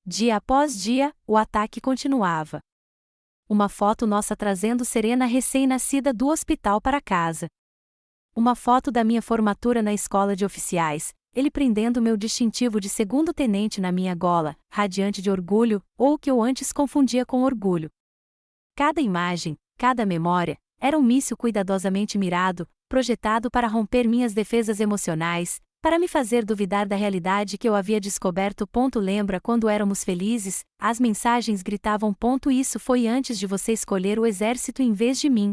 Dia após dia, o ataque continuava. Uma foto nossa trazendo Serena recém-nascida do hospital para casa. Uma foto da minha formatura na escola de oficiais, ele prendendo meu distintivo de segundo-tenente na minha gola, radiante de orgulho, ou o que eu antes confundia com orgulho. Cada imagem, cada memória, era um míssil cuidadosamente mirado, projetado para romper minhas defesas emocionais, para me fazer duvidar da realidade que eu havia descoberto. Lembra quando éramos felizes? As mensagens gritavam. Isso foi antes de você escolher o exército em vez de mim.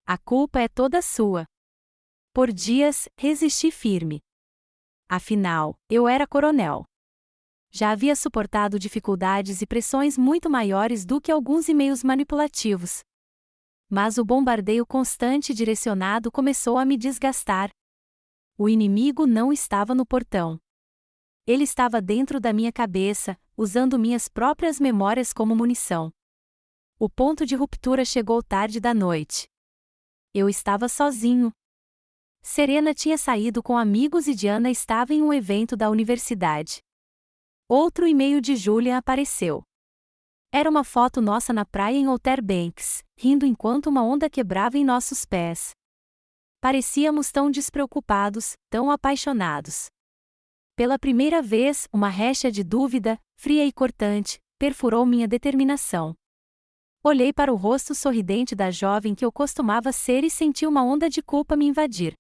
A culpa é toda sua. Por dias, resisti firme. Afinal, eu era coronel. Já havia suportado dificuldades e pressões muito maiores do que alguns e-mails manipulativos. Mas o bombardeio constante e direcionado começou a me desgastar. O inimigo não estava no portão. Ele estava dentro da minha cabeça, usando minhas próprias memórias como munição. O ponto de ruptura chegou tarde da noite. Eu estava sozinho. Serena tinha saído com amigos e Diana estava em um evento da universidade. Outro e-mail de Julian apareceu. Era uma foto nossa na praia em Outer Banks, rindo enquanto uma onda quebrava em nossos pés. Parecíamos tão despreocupados, tão apaixonados. Pela primeira vez, uma recha de dúvida, fria e cortante, perfurou minha determinação. Olhei para o rosto sorridente da jovem que eu costumava ser e senti uma onda de culpa me invadir.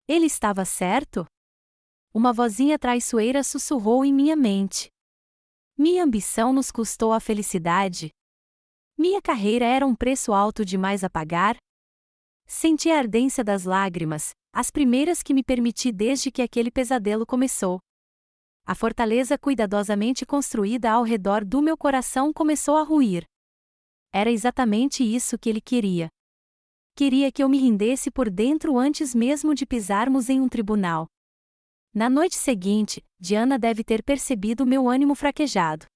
Ele estava certo? Uma vozinha traiçoeira sussurrou em minha mente. Minha ambição nos custou a felicidade. Minha carreira era um preço alto demais a pagar. Senti a ardência das lágrimas, as primeiras que me permiti desde que aquele pesadelo começou. A fortaleza cuidadosamente construída ao redor do meu coração começou a ruir. Era exatamente isso que ele queria. Queria que eu me rendesse por dentro antes mesmo de pisarmos em um tribunal. Na noite seguinte, Diana deve ter percebido meu ânimo fraquejado.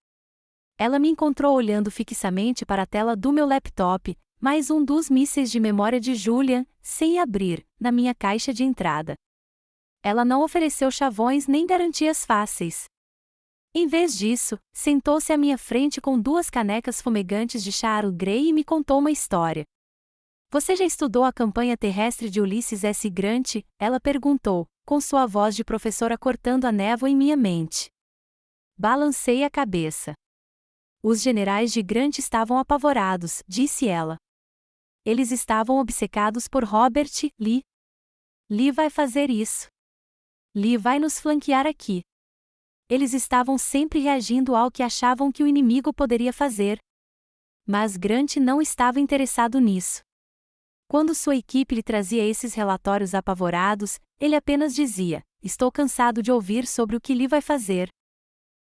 Ela me encontrou olhando fixamente para a tela do meu laptop, mais um dos mísseis de memória de Julian, sem abrir, na minha caixa de entrada. Ela não ofereceu chavões nem garantias fáceis. Em vez disso, sentou-se à minha frente com 2 canecas fumegantes de chá Earl Grey e me contou uma história. Você já estudou a campanha terrestre de Ulysses S. Grant? Ela perguntou, com sua voz de professora cortando a névoa em minha mente. Balancei a cabeça. Os generais de Grant estavam apavorados, disse ela. Eles estavam obcecados por Robert Lee. Lee vai fazer isso. Lee vai nos flanquear aqui. Eles estavam sempre reagindo ao que achavam que o inimigo poderia fazer. Mas Grant não estava interessado nisso. Quando sua equipe lhe trazia esses relatórios apavorados, ele apenas dizia: estou cansado de ouvir sobre o que Lee vai fazer.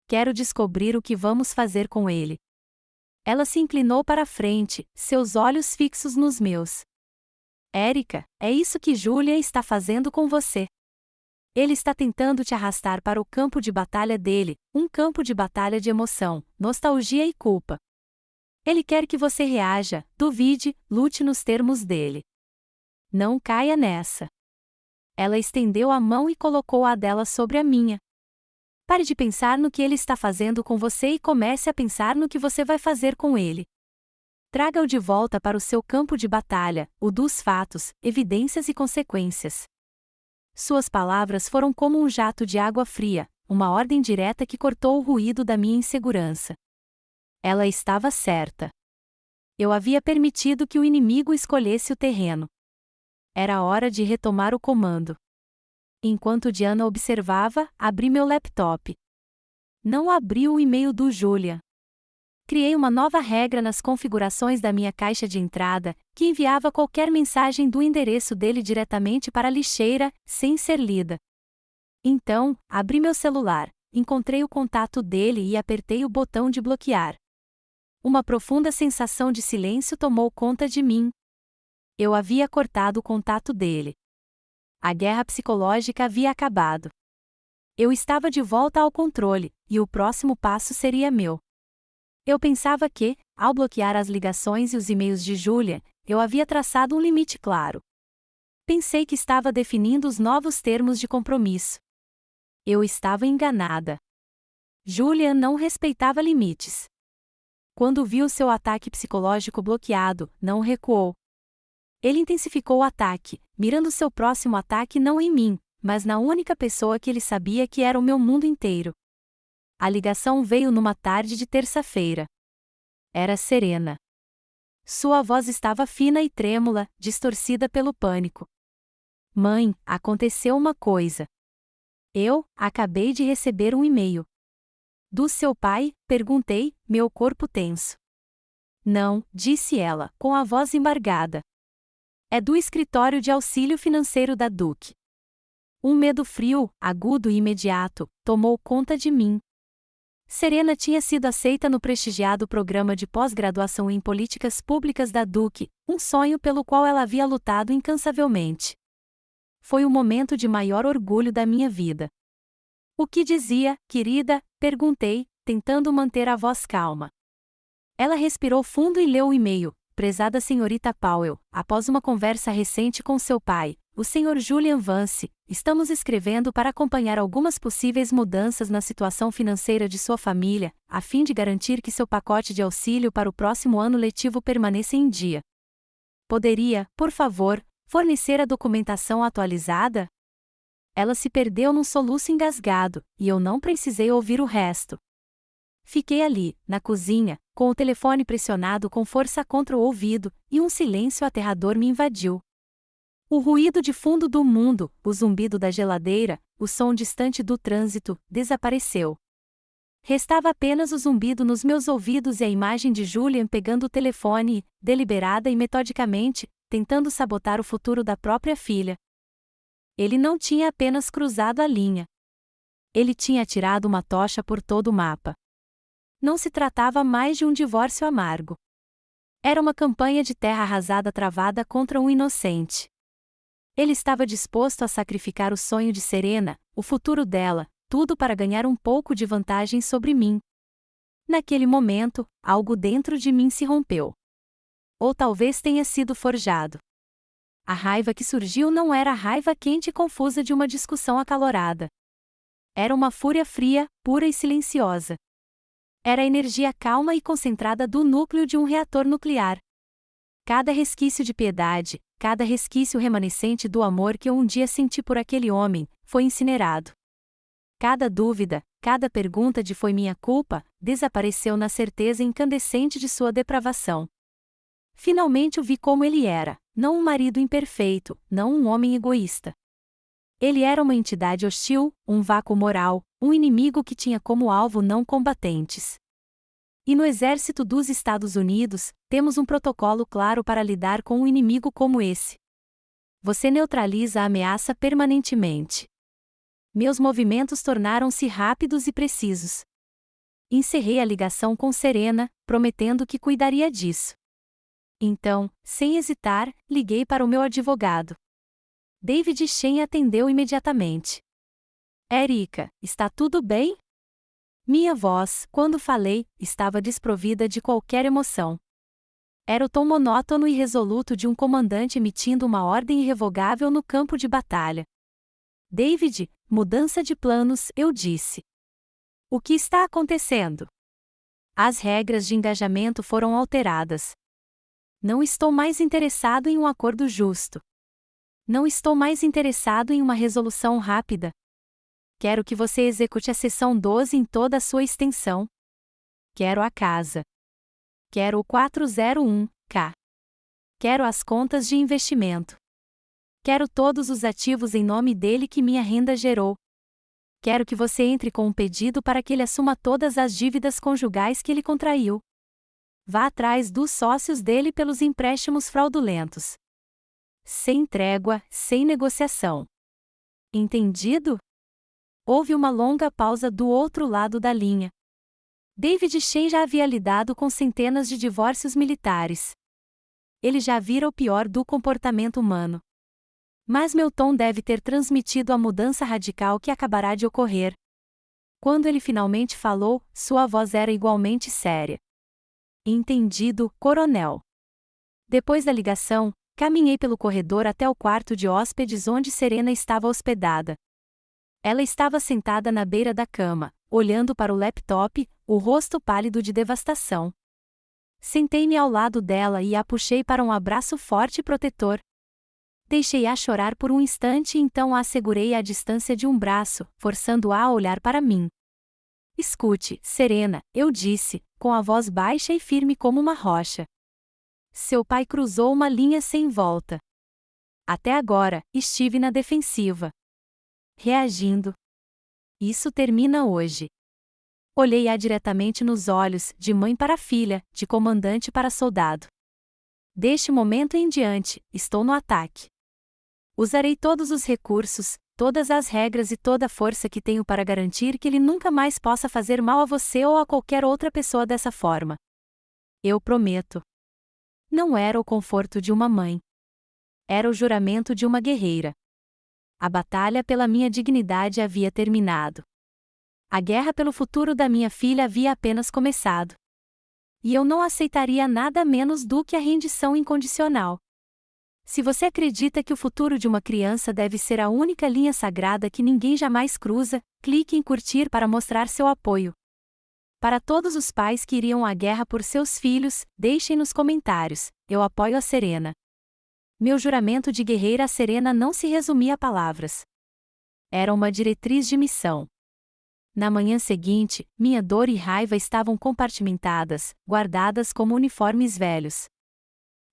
Quero descobrir o que vamos fazer com ele. Ela se inclinou para a frente, seus olhos fixos nos meus. Érica, é isso que Julia está fazendo com você. Ele está tentando te arrastar para o campo de batalha dele, um campo de batalha de emoção, nostalgia e culpa. Ele quer que você reaja, duvide, lute nos termos dele. Não caia nessa. Ela estendeu a mão e colocou a dela sobre a minha. Pare de pensar no que ele está fazendo com você e comece a pensar no que você vai fazer com ele. Traga-o de volta para o seu campo de batalha, o dos fatos, evidências e consequências. Suas palavras foram como um jato de água fria, uma ordem direta que cortou o ruído da minha insegurança. Ela estava certa. Eu havia permitido que o inimigo escolhesse o terreno. Era hora de retomar o comando. Enquanto Diana observava, abri meu laptop. Não abri o e-mail do Julian. Criei uma nova regra nas configurações da minha caixa de entrada, que enviava qualquer mensagem do endereço dele diretamente para a lixeira, sem ser lida. Então, abri meu celular, encontrei o contato dele e apertei o botão de bloquear. Uma profunda sensação de silêncio tomou conta de mim. Eu havia cortado o contato dele. A guerra psicológica havia acabado. Eu estava de volta ao controle, e o próximo passo seria meu. Eu pensava que, ao bloquear as ligações e os e-mails de Julian, eu havia traçado um limite claro. Pensei que estava definindo os novos termos de compromisso. Eu estava enganada. Julian não respeitava limites. Quando viu seu ataque psicológico bloqueado, não recuou. Ele intensificou o ataque, mirando seu próximo ataque não em mim, mas na única pessoa que ele sabia que era o meu mundo inteiro. A ligação veio numa tarde de terça-feira. Era Serena. Sua voz estava fina e trêmula, distorcida pelo pânico. Mãe, aconteceu uma coisa. Eu acabei de receber um e-mail. Do seu pai? Perguntei, meu corpo tenso. Não, disse ela, com a voz embargada. É do escritório de auxílio financeiro da Duke. Um medo frio, agudo e imediato, tomou conta de mim. Serena tinha sido aceita no prestigiado programa de pós-graduação em políticas públicas da Duke, um sonho pelo qual ela havia lutado incansavelmente. Foi o momento de maior orgulho da minha vida. O que dizia, querida? Perguntei, tentando manter a voz calma. Ela respirou fundo e leu o e-mail. Prezada senhorita Powell, após uma conversa recente com seu pai, o Sr. Julian Vance, estamos escrevendo para acompanhar algumas possíveis mudanças na situação financeira de sua família, a fim de garantir que seu pacote de auxílio para o próximo ano letivo permaneça em dia. Poderia, por favor, fornecer a documentação atualizada? Ela se perdeu num soluço engasgado, e eu não precisei ouvir o resto. Fiquei ali, na cozinha, com o telefone pressionado com força contra o ouvido, e um silêncio aterrador me invadiu. O ruído de fundo do mundo, o zumbido da geladeira, o som distante do trânsito, desapareceu. Restava apenas o zumbido nos meus ouvidos e a imagem de Julian pegando o telefone e, deliberada e metodicamente, tentando sabotar o futuro da própria filha. Ele não tinha apenas cruzado a linha. Ele tinha atirado uma tocha por todo o mapa. Não se tratava mais de um divórcio amargo. Era uma campanha de terra arrasada travada contra um inocente. Ele estava disposto a sacrificar o sonho de Serena, o futuro dela, tudo para ganhar um pouco de vantagem sobre mim. Naquele momento, algo dentro de mim se rompeu. Ou talvez tenha sido forjado. A raiva que surgiu não era a raiva quente e confusa de uma discussão acalorada. Era uma fúria fria, pura e silenciosa. Era a energia calma e concentrada do núcleo de um reator nuclear. Cada resquício de piedade, cada resquício remanescente do amor que eu um dia senti por aquele homem, foi incinerado. Cada dúvida, cada pergunta de foi minha culpa, desapareceu na certeza incandescente de sua depravação. Finalmente o vi como ele era, não um marido imperfeito, não um homem egoísta. Ele era uma entidade hostil, um vácuo moral, um inimigo que tinha como alvo não combatentes. E no exército dos Estados Unidos, temos um protocolo claro para lidar com um inimigo como esse. Você neutraliza a ameaça permanentemente. Meus movimentos tornaram-se rápidos e precisos. Encerrei a ligação com Serena, prometendo que cuidaria disso. Então, sem hesitar, liguei para o meu advogado. David Shen atendeu imediatamente. Erika, está tudo bem? Minha voz, quando falei, estava desprovida de qualquer emoção. Era o tom monótono e resoluto de um comandante emitindo uma ordem irrevogável no campo de batalha. David, mudança de planos, eu disse. O que está acontecendo? As regras de engajamento foram alteradas. Não estou mais interessado em um acordo justo. Não estou mais interessado em uma resolução rápida. Quero que você execute a seção 12 em toda a sua extensão. Quero a casa. Quero o 401k. Quero as contas de investimento. Quero todos os ativos em nome dele que minha renda gerou. Quero que você entre com um pedido para que ele assuma todas as dívidas conjugais que ele contraiu. Vá atrás dos sócios dele pelos empréstimos fraudulentos. Sem trégua, sem negociação. Entendido? Houve uma longa pausa do outro lado da linha. David Shen já havia lidado com centenas de divórcios militares. Ele já vira o pior do comportamento humano. Mas meu tom deve ter transmitido a mudança radical que acabará de ocorrer. Quando ele finalmente falou, sua voz era igualmente séria. Entendido, coronel. Depois da ligação, caminhei pelo corredor até o quarto de hóspedes onde Serena estava hospedada. Ela estava sentada na beira da cama, olhando para o laptop, o rosto pálido de devastação. Sentei-me ao lado dela e a puxei para um abraço forte e protetor. Deixei-a chorar por um instante e então a segurei à distância de um braço, forçando-a a olhar para mim. Escute, Serena, eu disse, com a voz baixa e firme como uma rocha. Seu pai cruzou uma linha sem volta. Até agora, estive na defensiva. Reagindo. Isso termina hoje. Olhei-a diretamente nos olhos, de mãe para filha, de comandante para soldado. Deste momento em diante, estou no ataque. Usarei todos os recursos, todas as regras e toda a força que tenho para garantir que ele nunca mais possa fazer mal a você ou a qualquer outra pessoa dessa forma. Eu prometo. Não era o conforto de uma mãe. Era o juramento de uma guerreira. A batalha pela minha dignidade havia terminado. A guerra pelo futuro da minha filha havia apenas começado. E eu não aceitaria nada menos do que a rendição incondicional. Se você acredita que o futuro de uma criança deve ser a única linha sagrada que ninguém jamais cruza, clique em curtir para mostrar seu apoio. Para todos os pais que iriam à guerra por seus filhos, deixem nos comentários: eu apoio a Serena. Meu juramento de guerreira a Serena não se resumia a palavras. Era uma diretriz de missão. Na manhã seguinte, minha dor e raiva estavam compartimentadas, guardadas como uniformes velhos.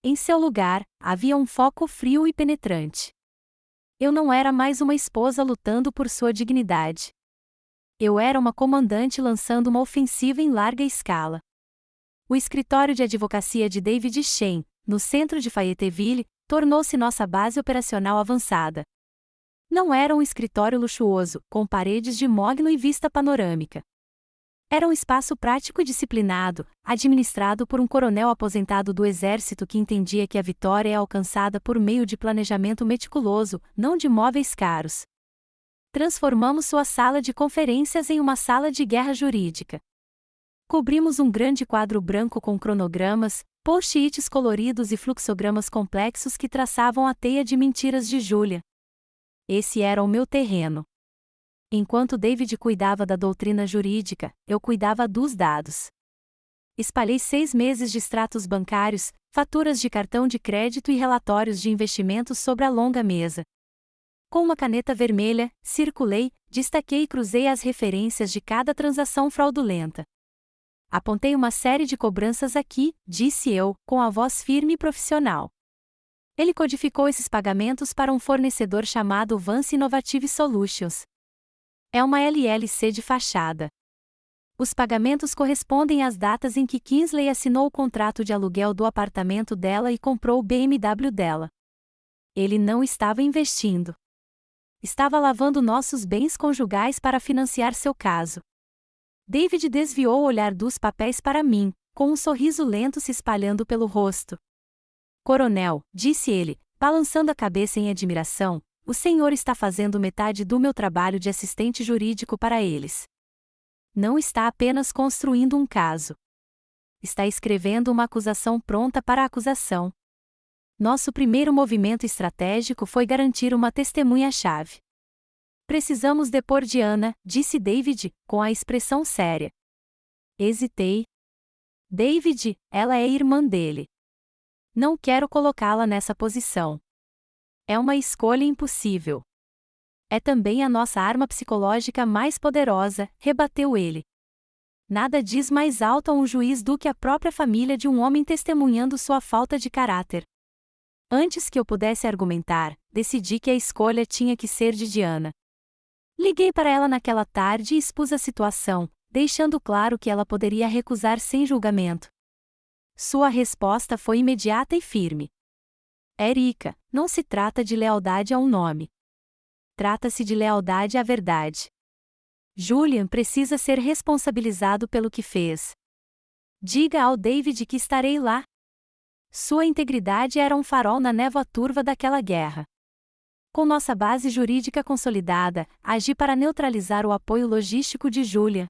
Em seu lugar, havia um foco frio e penetrante. Eu não era mais uma esposa lutando por sua dignidade. Eu era uma comandante lançando uma ofensiva em larga escala. O escritório de advocacia de David Shen, no centro de Fayetteville, tornou-se nossa base operacional avançada. Não era um escritório luxuoso, com paredes de mogno e vista panorâmica. Era um espaço prático e disciplinado, administrado por um coronel aposentado do exército que entendia que a vitória é alcançada por meio de planejamento meticuloso, não de móveis caros. Transformamos sua sala de conferências em uma sala de guerra jurídica. Cobrimos um grande quadro branco com cronogramas, post-its coloridos e fluxogramas complexos que traçavam a teia de mentiras de Julia. Esse era o meu terreno. Enquanto David cuidava da doutrina jurídica, eu cuidava dos dados. Espalhei 6 meses de extratos bancários, faturas de cartão de crédito e relatórios de investimentos sobre a longa mesa. Com uma caneta vermelha, circulei, destaquei e cruzei as referências de cada transação fraudulenta. Apontei uma série de cobranças aqui, disse eu, com a voz firme e profissional. Ele codificou esses pagamentos para um fornecedor chamado Vance Innovative Solutions. É uma LLC de fachada. Os pagamentos correspondem às datas em que Kingsley assinou o contrato de aluguel do apartamento dela e comprou o BMW dela. Ele não estava investindo. Estava lavando nossos bens conjugais para financiar seu caso. David desviou o olhar dos papéis para mim, com um sorriso lento se espalhando pelo rosto. Coronel, disse ele, balançando a cabeça em admiração, o senhor está fazendo metade do meu trabalho de assistente jurídico para eles. Não está apenas construindo um caso. Está escrevendo uma acusação pronta para a acusação. Nosso primeiro movimento estratégico foi garantir uma testemunha-chave. Precisamos depor Diana, disse David, com a expressão séria. Hesitei. David, ela é irmã dele. Não quero colocá-la nessa posição. É uma escolha impossível. É também a nossa arma psicológica mais poderosa, rebateu ele. Nada diz mais alto a um juiz do que a própria família de um homem testemunhando sua falta de caráter. Antes que eu pudesse argumentar, decidi que a escolha tinha que ser de Diana. Liguei para ela naquela tarde e expus a situação, deixando claro que ela poderia recusar sem julgamento. Sua resposta foi imediata e firme. Erika, não se trata de lealdade a um nome. Trata-se de lealdade à verdade. Julian precisa ser responsabilizado pelo que fez. Diga ao David que estarei lá. Sua integridade era um farol na névoa turva daquela guerra. Com nossa base jurídica consolidada, agi para neutralizar o apoio logístico de Julian.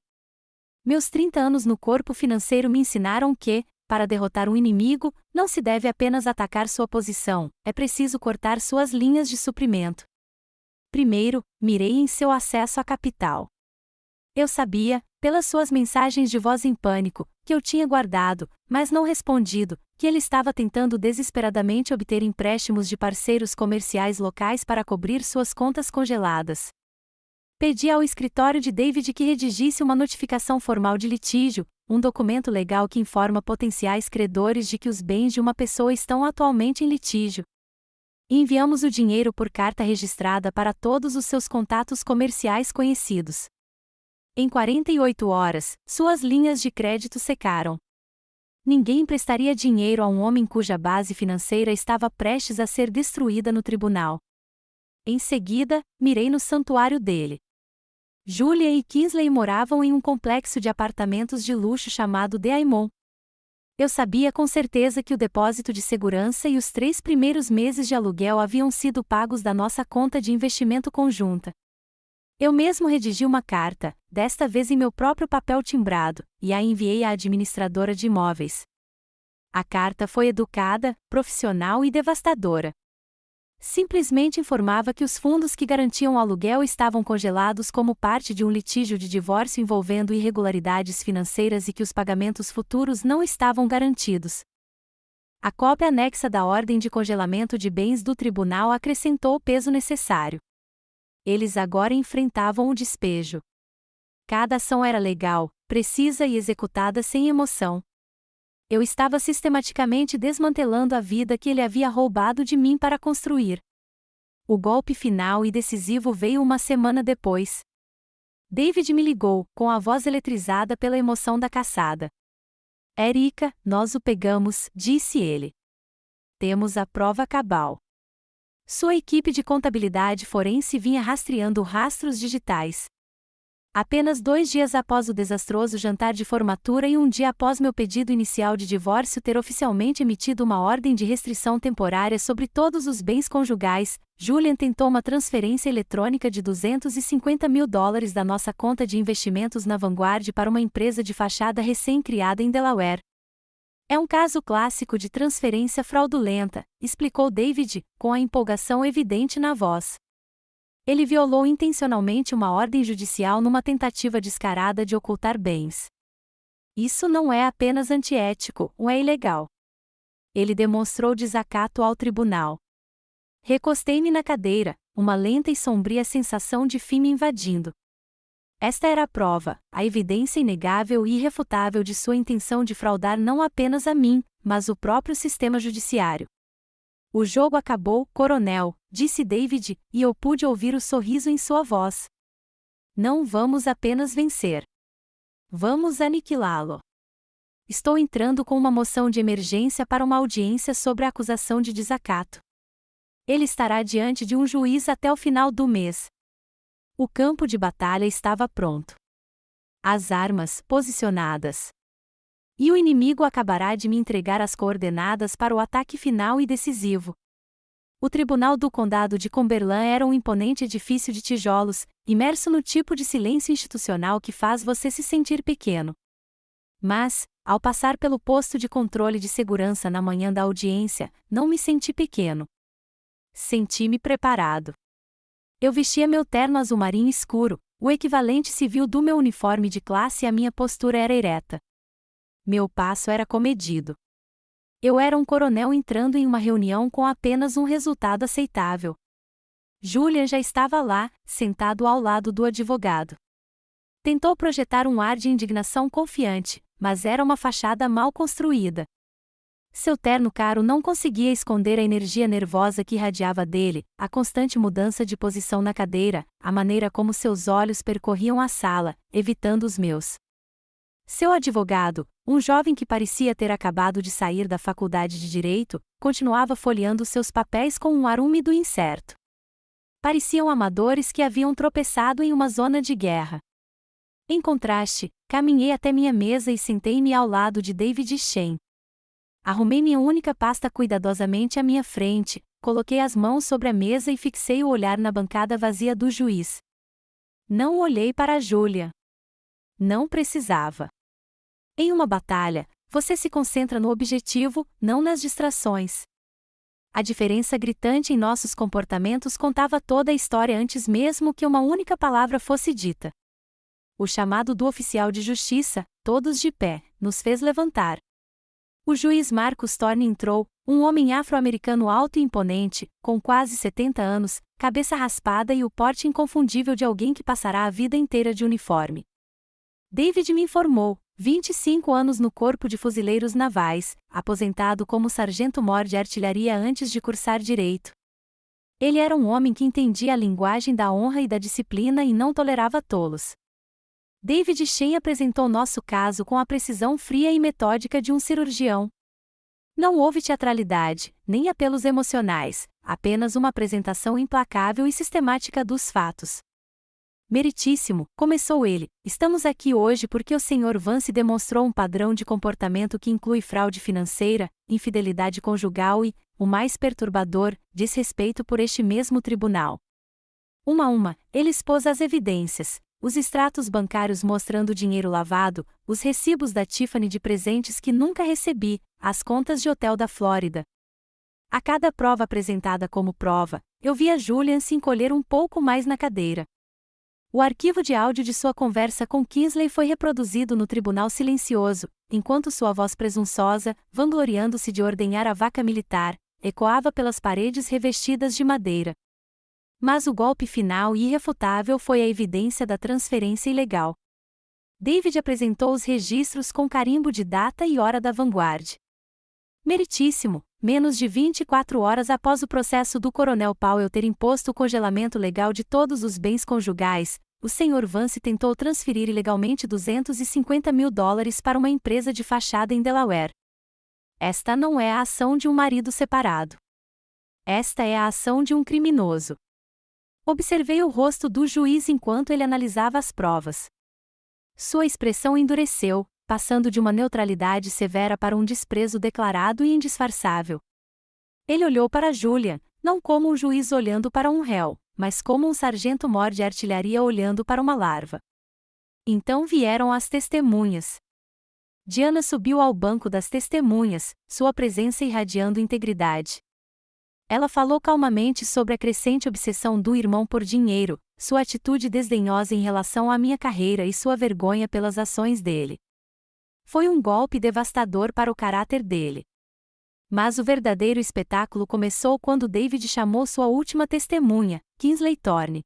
Meus 30 anos no corpo financeiro me ensinaram que, para derrotar um inimigo, não se deve apenas atacar sua posição, é preciso cortar suas linhas de suprimento. Primeiro, mirei em seu acesso à capital. Eu sabia, pelas suas mensagens de voz em pânico, que eu tinha guardado, mas não respondido, que ele estava tentando desesperadamente obter empréstimos de parceiros comerciais locais para cobrir suas contas congeladas. Pedi ao escritório de David que redigisse uma notificação formal de litígio, um documento legal que informa potenciais credores de que os bens de uma pessoa estão atualmente em litígio. Enviamos o dinheiro por carta registrada para todos os seus contatos comerciais conhecidos. Em 48 horas, suas linhas de crédito secaram. Ninguém emprestaria dinheiro a um homem cuja base financeira estava prestes a ser destruída no tribunal. Em seguida, mirei no santuário dele. Julia e Kingsley moravam em um complexo de apartamentos de luxo chamado The Aimon. Eu sabia com certeza que o depósito de segurança e os 3 primeiros meses de aluguel haviam sido pagos da nossa conta de investimento conjunta. Eu mesmo redigi uma carta, desta vez em meu próprio papel timbrado, e a enviei à administradora de imóveis. A carta foi educada, profissional e devastadora. Simplesmente informava que os fundos que garantiam o aluguel estavam congelados como parte de um litígio de divórcio envolvendo irregularidades financeiras e que os pagamentos futuros não estavam garantidos. A cópia anexa da ordem de congelamento de bens do tribunal acrescentou o peso necessário. Eles agora enfrentavam o despejo. Cada ação era legal, precisa e executada sem emoção. Eu estava sistematicamente desmantelando a vida que ele havia roubado de mim para construir. O golpe final e decisivo veio uma semana depois. David me ligou, com a voz eletrizada pela emoção da caçada. Erika, nós o pegamos, disse ele. Temos a prova cabal. Sua equipe de contabilidade forense vinha rastreando rastros digitais. Apenas 2 dias após o desastroso jantar de formatura e um dia após meu pedido inicial de divórcio ter oficialmente emitido uma ordem de restrição temporária sobre todos os bens conjugais, Julian tentou uma transferência eletrônica de $250 mil da nossa conta de investimentos na Vanguard para uma empresa de fachada recém-criada em Delaware. É um caso clássico de transferência fraudulenta, explicou David, com a empolgação evidente na voz. Ele violou intencionalmente uma ordem judicial numa tentativa descarada de ocultar bens. Isso não é apenas antiético, é ilegal. Ele demonstrou desacato ao tribunal. Recostei-me na cadeira, uma lenta e sombria sensação de fim me invadindo. Esta era a prova, a evidência inegável e irrefutável de sua intenção de fraudar não apenas a mim, mas o próprio sistema judiciário. O jogo acabou, coronel, disse David, e eu pude ouvir o sorriso em sua voz. Não vamos apenas vencer. Vamos aniquilá-lo. Estou entrando com uma moção de emergência para uma audiência sobre a acusação de desacato. Ele estará diante de um juiz até o final do mês. O campo de batalha estava pronto. As armas posicionadas. E o inimigo acabará de me entregar as coordenadas para o ataque final e decisivo. O Tribunal do Condado de Cumberland era um imponente edifício de tijolos, imerso no tipo de silêncio institucional que faz você se sentir pequeno. Mas, ao passar pelo posto de controle de segurança na manhã da audiência, não me senti pequeno. Senti-me preparado. Eu vestia meu terno azul marinho escuro, o equivalente civil do meu uniforme de classe, e a minha postura era ereta. Meu passo era comedido. Eu era um coronel entrando em uma reunião com apenas um resultado aceitável. Julian já estava lá, sentado ao lado do advogado. Tentou projetar um ar de indignação confiante, mas era uma fachada mal construída. Seu terno caro não conseguia esconder a energia nervosa que irradiava dele, a constante mudança de posição na cadeira, a maneira como seus olhos percorriam a sala, evitando os meus. Seu advogado, um jovem que parecia ter acabado de sair da faculdade de Direito, continuava folheando seus papéis com um ar úmido e incerto. Pareciam amadores que haviam tropeçado em uma zona de guerra. Em contraste, caminhei até minha mesa e sentei-me ao lado de David Shen. Arrumei minha única pasta cuidadosamente à minha frente, coloquei as mãos sobre a mesa e fixei o olhar na bancada vazia do juiz. Não olhei para Julia. Não precisava. Em uma batalha, você se concentra no objetivo, não nas distrações. A diferença gritante em nossos comportamentos contava toda a história antes mesmo que uma única palavra fosse dita. O chamado do oficial de justiça, todos de pé, nos fez levantar. O juiz Marcus Thorne entrou, um homem afro-americano alto e imponente, com quase 70 anos, cabeça raspada e o porte inconfundível de alguém que passará a vida inteira de uniforme. David me informou, 25 anos no Corpo de Fuzileiros Navais, aposentado como sargento-mor de artilharia antes de cursar direito. Ele era um homem que entendia a linguagem da honra e da disciplina e não tolerava tolos. David Shen apresentou nosso caso com a precisão fria e metódica de um cirurgião. Não houve teatralidade, nem apelos emocionais, apenas uma apresentação implacável e sistemática dos fatos. Meritíssimo, começou ele, estamos aqui hoje porque o Sr. Vance demonstrou um padrão de comportamento que inclui fraude financeira, infidelidade conjugal e, o mais perturbador, desrespeito por este mesmo tribunal. Uma a uma, ele expôs as evidências, os extratos bancários mostrando dinheiro lavado, os recibos da Tiffany de presentes que nunca recebi, as contas de hotel da Flórida. A cada prova apresentada como prova, eu via Julian se encolher um pouco mais na cadeira. O arquivo de áudio de sua conversa com Kingsley foi reproduzido no tribunal silencioso, enquanto sua voz presunçosa, vangloriando-se de ordenhar a vaca militar, ecoava pelas paredes revestidas de madeira. Mas o golpe final e irrefutável foi a evidência da transferência ilegal. David apresentou os registros com carimbo de data e hora da Vanguard. Meritíssimo, menos de 24 horas após o processo do Coronel Powell ter imposto o congelamento legal de todos os bens conjugais, o Sr. Vance tentou transferir ilegalmente $250.000 para uma empresa de fachada em Delaware. Esta não é a ação de um marido separado. Esta é a ação de um criminoso. Observei o rosto do juiz enquanto ele analisava as provas. Sua expressão endureceu, passando de uma neutralidade severa para um desprezo declarado e indisfarçável. Ele olhou para Julian, não como um juiz olhando para um réu, mas como um sargento-mor de artilharia olhando para uma larva. Então vieram as testemunhas. Diana subiu ao banco das testemunhas, sua presença irradiando integridade. Ela falou calmamente sobre a crescente obsessão do irmão por dinheiro, sua atitude desdenhosa em relação à minha carreira e sua vergonha pelas ações dele. Foi um golpe devastador para o caráter dele. Mas o verdadeiro espetáculo começou quando David chamou sua última testemunha, Kingsley Thorne.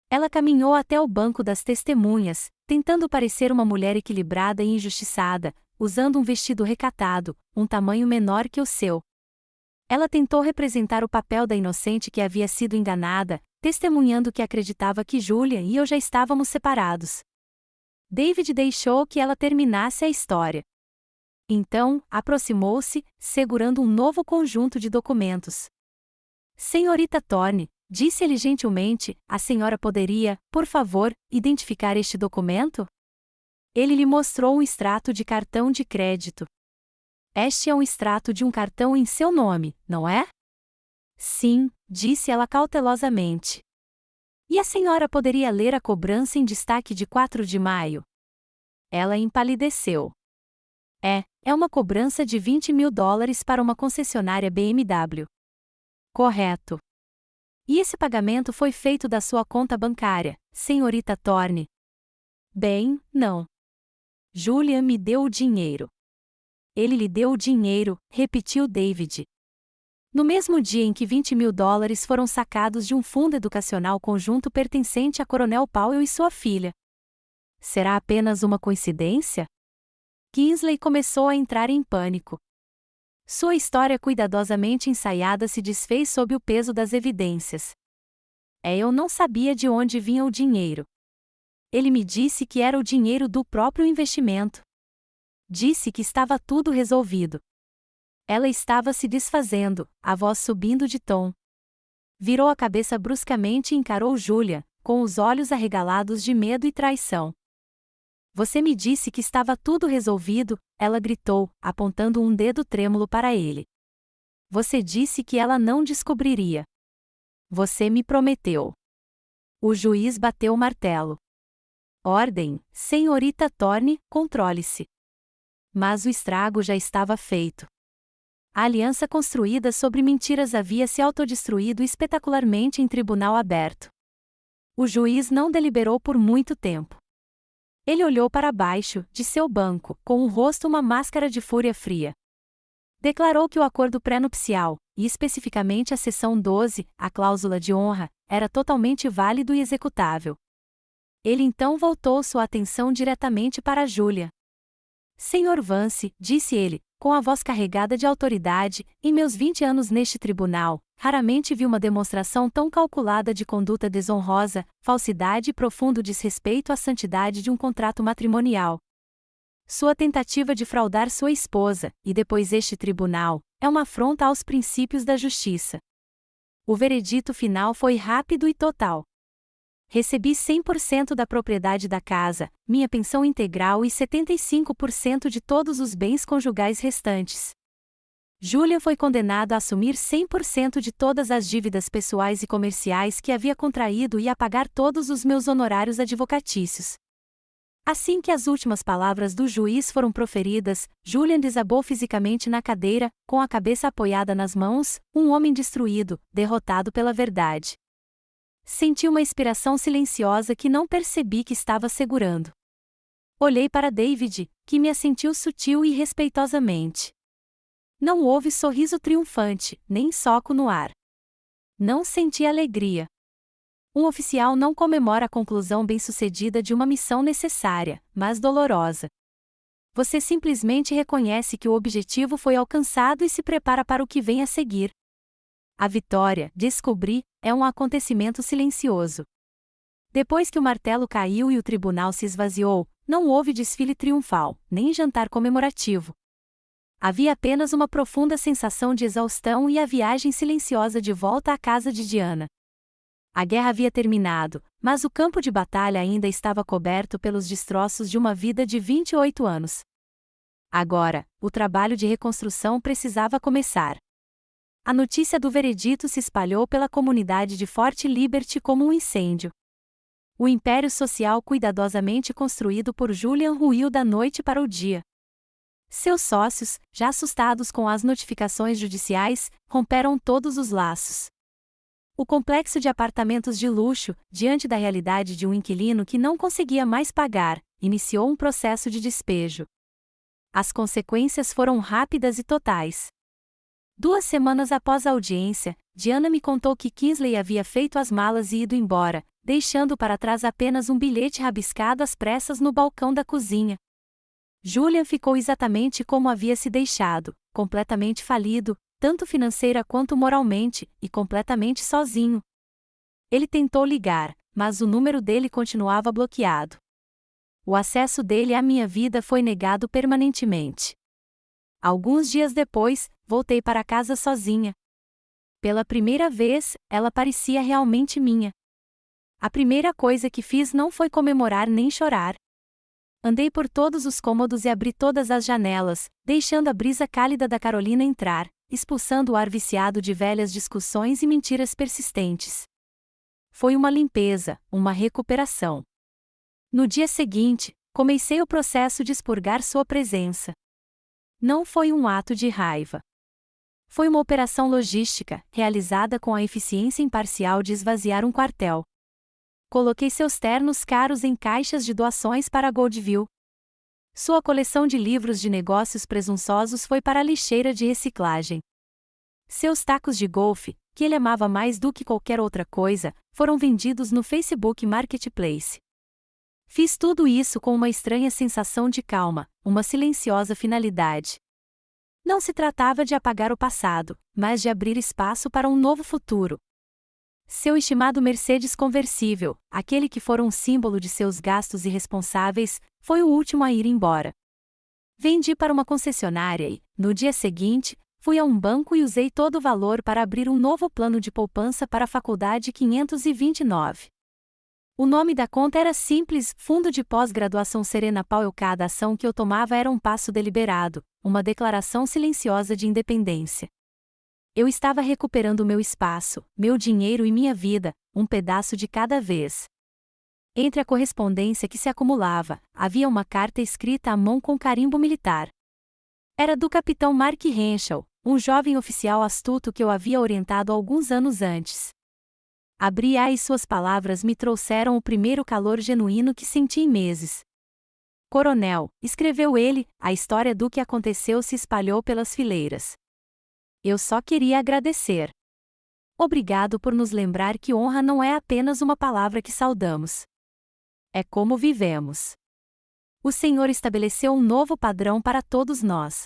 Ela caminhou até o banco das testemunhas, tentando parecer uma mulher equilibrada e injustiçada, usando um vestido recatado, um tamanho menor que o seu. Ela tentou representar o papel da inocente que havia sido enganada, testemunhando que acreditava que Julian e eu já estávamos separados. David deixou que ela terminasse a história. Então, aproximou-se, segurando um novo conjunto de documentos. Senhorita Thorne, disse ele gentilmente, a senhora poderia, por favor, identificar este documento? Ele lhe mostrou um extrato de cartão de crédito. Este é um extrato de um cartão em seu nome, não é? Sim, disse ela cautelosamente. E a senhora poderia ler a cobrança em destaque de 4 de maio? Ela empalideceu. É uma cobrança de $20.000 para uma concessionária BMW. Correto. E esse pagamento foi feito da sua conta bancária, senhorita Thorne? Bem, não. Julian me deu o dinheiro. Ele lhe deu o dinheiro, repetiu David. No mesmo dia em que $20.000 foram sacados de um fundo educacional conjunto pertencente a Coronel Powell e sua filha. Será apenas uma coincidência? Kingsley começou a entrar em pânico. Sua história cuidadosamente ensaiada se desfez sob o peso das evidências. Eu não sabia de onde vinha o dinheiro. Ele me disse que era o dinheiro do próprio investimento. Disse que estava tudo resolvido. Ela estava se desfazendo, a voz subindo de tom. Virou a cabeça bruscamente e encarou Julia, com os olhos arregalados de medo e traição. Você me disse que estava tudo resolvido, ela gritou, apontando um dedo trêmulo para ele. Você disse que ela não descobriria. Você me prometeu. O juiz bateu o martelo. Ordem, senhorita Thorne, controle-se. Mas o estrago já estava feito. A aliança construída sobre mentiras havia se autodestruído espetacularmente em tribunal aberto. O juiz não deliberou por muito tempo. Ele olhou para baixo, de seu banco, com o rosto uma máscara de fúria fria. Declarou que o acordo pré-nupcial, e especificamente a seção 12, a cláusula de honra, era totalmente válido e executável. Ele então voltou sua atenção diretamente para Julia. Senhor Vance, disse ele, com a voz carregada de autoridade, em meus 20 anos neste tribunal, raramente vi uma demonstração tão calculada de conduta desonrosa, falsidade e profundo desrespeito à santidade de um contrato matrimonial. Sua tentativa de fraudar sua esposa, e depois este tribunal, é uma afronta aos princípios da justiça. O veredito final foi rápido e total. Recebi 100% da propriedade da casa, minha pensão integral e 75% de todos os bens conjugais restantes. Julia foi condenada a assumir 100% de todas as dívidas pessoais e comerciais que havia contraído e a pagar todos os meus honorários advocatícios. Assim que as últimas palavras do juiz foram proferidas, Julian desabou fisicamente na cadeira, com a cabeça apoiada nas mãos, um homem destruído, derrotado pela verdade. Senti uma inspiração silenciosa que não percebi que estava segurando. Olhei para David, que me assentiu sutil e respeitosamente. Não houve sorriso triunfante, nem soco no ar. Não senti alegria. Um oficial não comemora a conclusão bem-sucedida de uma missão necessária, mas dolorosa. Você simplesmente reconhece que o objetivo foi alcançado e se prepara para o que vem a seguir. A vitória, descobri, é um acontecimento silencioso. Depois que o martelo caiu e o tribunal se esvaziou, não houve desfile triunfal, nem jantar comemorativo. Havia apenas uma profunda sensação de exaustão e a viagem silenciosa de volta à casa de Diana. A guerra havia terminado, mas o campo de batalha ainda estava coberto pelos destroços de uma vida de 28 anos. Agora, o trabalho de reconstrução precisava começar. A notícia do veredito se espalhou pela comunidade de Fort Liberty como um incêndio. O império social cuidadosamente construído por Julian ruiu da noite para o dia. Seus sócios, já assustados com as notificações judiciais, romperam todos os laços. O complexo de apartamentos de luxo, diante da realidade de um inquilino que não conseguia mais pagar, iniciou um processo de despejo. As consequências foram rápidas e totais. 2 semanas após a audiência, Diana me contou que Kingsley havia feito as malas e ido embora, deixando para trás apenas um bilhete rabiscado às pressas no balcão da cozinha. Julian ficou exatamente como havia se deixado, completamente falido, tanto financeira quanto moralmente, e completamente sozinho. Ele tentou ligar, mas o número dele continuava bloqueado. O acesso dele à minha vida foi negado permanentemente. Alguns dias depois, voltei para casa sozinha. Pela primeira vez, ela parecia realmente minha. A primeira coisa que fiz não foi comemorar nem chorar. Andei por todos os cômodos e abri todas as janelas, deixando a brisa cálida da Carolina entrar, expulsando o ar viciado de velhas discussões e mentiras persistentes. Foi uma limpeza, uma recuperação. No dia seguinte, comecei o processo de expurgar sua presença. Não foi um ato de raiva. Foi uma operação logística, realizada com a eficiência imparcial de esvaziar um quartel. Coloquei seus ternos caros em caixas de doações para Goldville. Sua coleção de livros de negócios presunçosos foi para a lixeira de reciclagem. Seus tacos de golfe, que ele amava mais do que qualquer outra coisa, foram vendidos no Facebook Marketplace. Fiz tudo isso com uma estranha sensação de calma, uma silenciosa finalidade. Não se tratava de apagar o passado, mas de abrir espaço para um novo futuro. Seu estimado Mercedes conversível, aquele que fora um símbolo de seus gastos irresponsáveis, foi o último a ir embora. Vendi para uma concessionária e, no dia seguinte, fui a um banco e usei todo o valor para abrir um novo plano de poupança para a Faculdade 529. O nome da conta era simples, Fundo de Pós-Graduação Serena Powell. Cada ação que eu tomava era um passo deliberado, uma declaração silenciosa de independência. Eu estava recuperando meu espaço, meu dinheiro e minha vida, um pedaço de cada vez. Entre a correspondência que se acumulava, havia uma carta escrita à mão com carimbo militar. Era do capitão Mark Henschel, um jovem oficial astuto que eu havia orientado alguns anos antes. Abri-a e suas palavras me trouxeram o primeiro calor genuíno que senti em meses. Coronel, escreveu ele, a história do que aconteceu se espalhou pelas fileiras. Eu só queria agradecer. Obrigado por nos lembrar que honra não é apenas uma palavra que saudamos. É como vivemos. O Senhor estabeleceu um novo padrão para todos nós.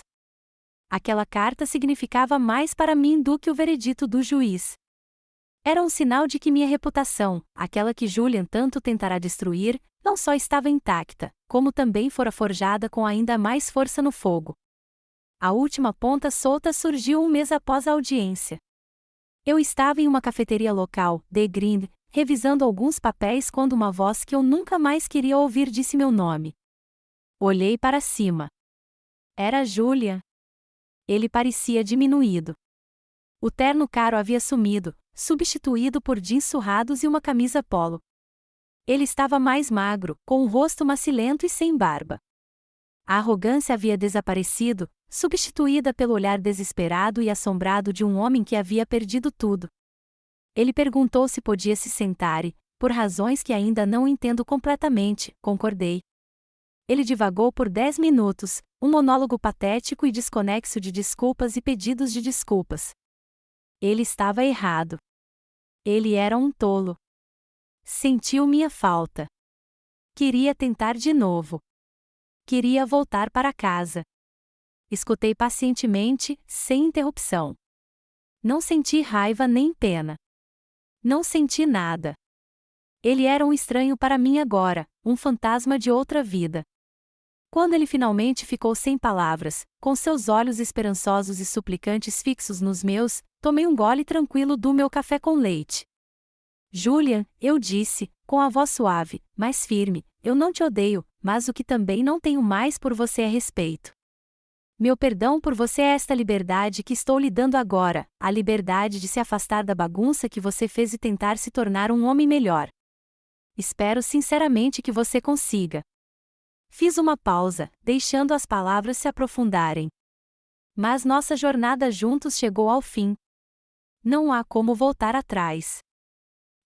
Aquela carta significava mais para mim do que o veredito do juiz. Era um sinal de que minha reputação, aquela que Julian tanto tentará destruir, não só estava intacta, como também fora forjada com ainda mais força no fogo. A última ponta solta surgiu um mês após a audiência. Eu estava em uma cafeteria local, The Green, revisando alguns papéis quando uma voz que eu nunca mais queria ouvir disse meu nome. Olhei para cima. Era Julian. Ele parecia diminuído. O terno caro havia sumido, substituído por jeans surrados e uma camisa polo. Ele estava mais magro, com o rosto macilento e sem barba. A arrogância havia desaparecido, substituída pelo olhar desesperado e assombrado de um homem que havia perdido tudo. Ele perguntou se podia se sentar e, por razões que ainda não entendo completamente, concordei. Ele divagou por 10 minutos, um monólogo patético e desconexo de desculpas e pedidos de desculpas. Ele estava errado. Ele era um tolo. Sentiu minha falta. Queria tentar de novo. Queria voltar para casa. Escutei pacientemente, sem interrupção. Não senti raiva nem pena. Não senti nada. Ele era um estranho para mim agora, um fantasma de outra vida. Quando ele finalmente ficou sem palavras, com seus olhos esperançosos e suplicantes fixos nos meus, tomei um gole tranquilo do meu café com leite. Julian, eu disse, com a voz suave, mas firme, eu não te odeio, mas o que também não tenho mais por você é respeito. Meu perdão por você é esta liberdade que estou lhe dando agora, a liberdade de se afastar da bagunça que você fez e tentar se tornar um homem melhor. Espero sinceramente que você consiga. Fiz uma pausa, deixando as palavras se aprofundarem. Mas nossa jornada juntos chegou ao fim. Não há como voltar atrás.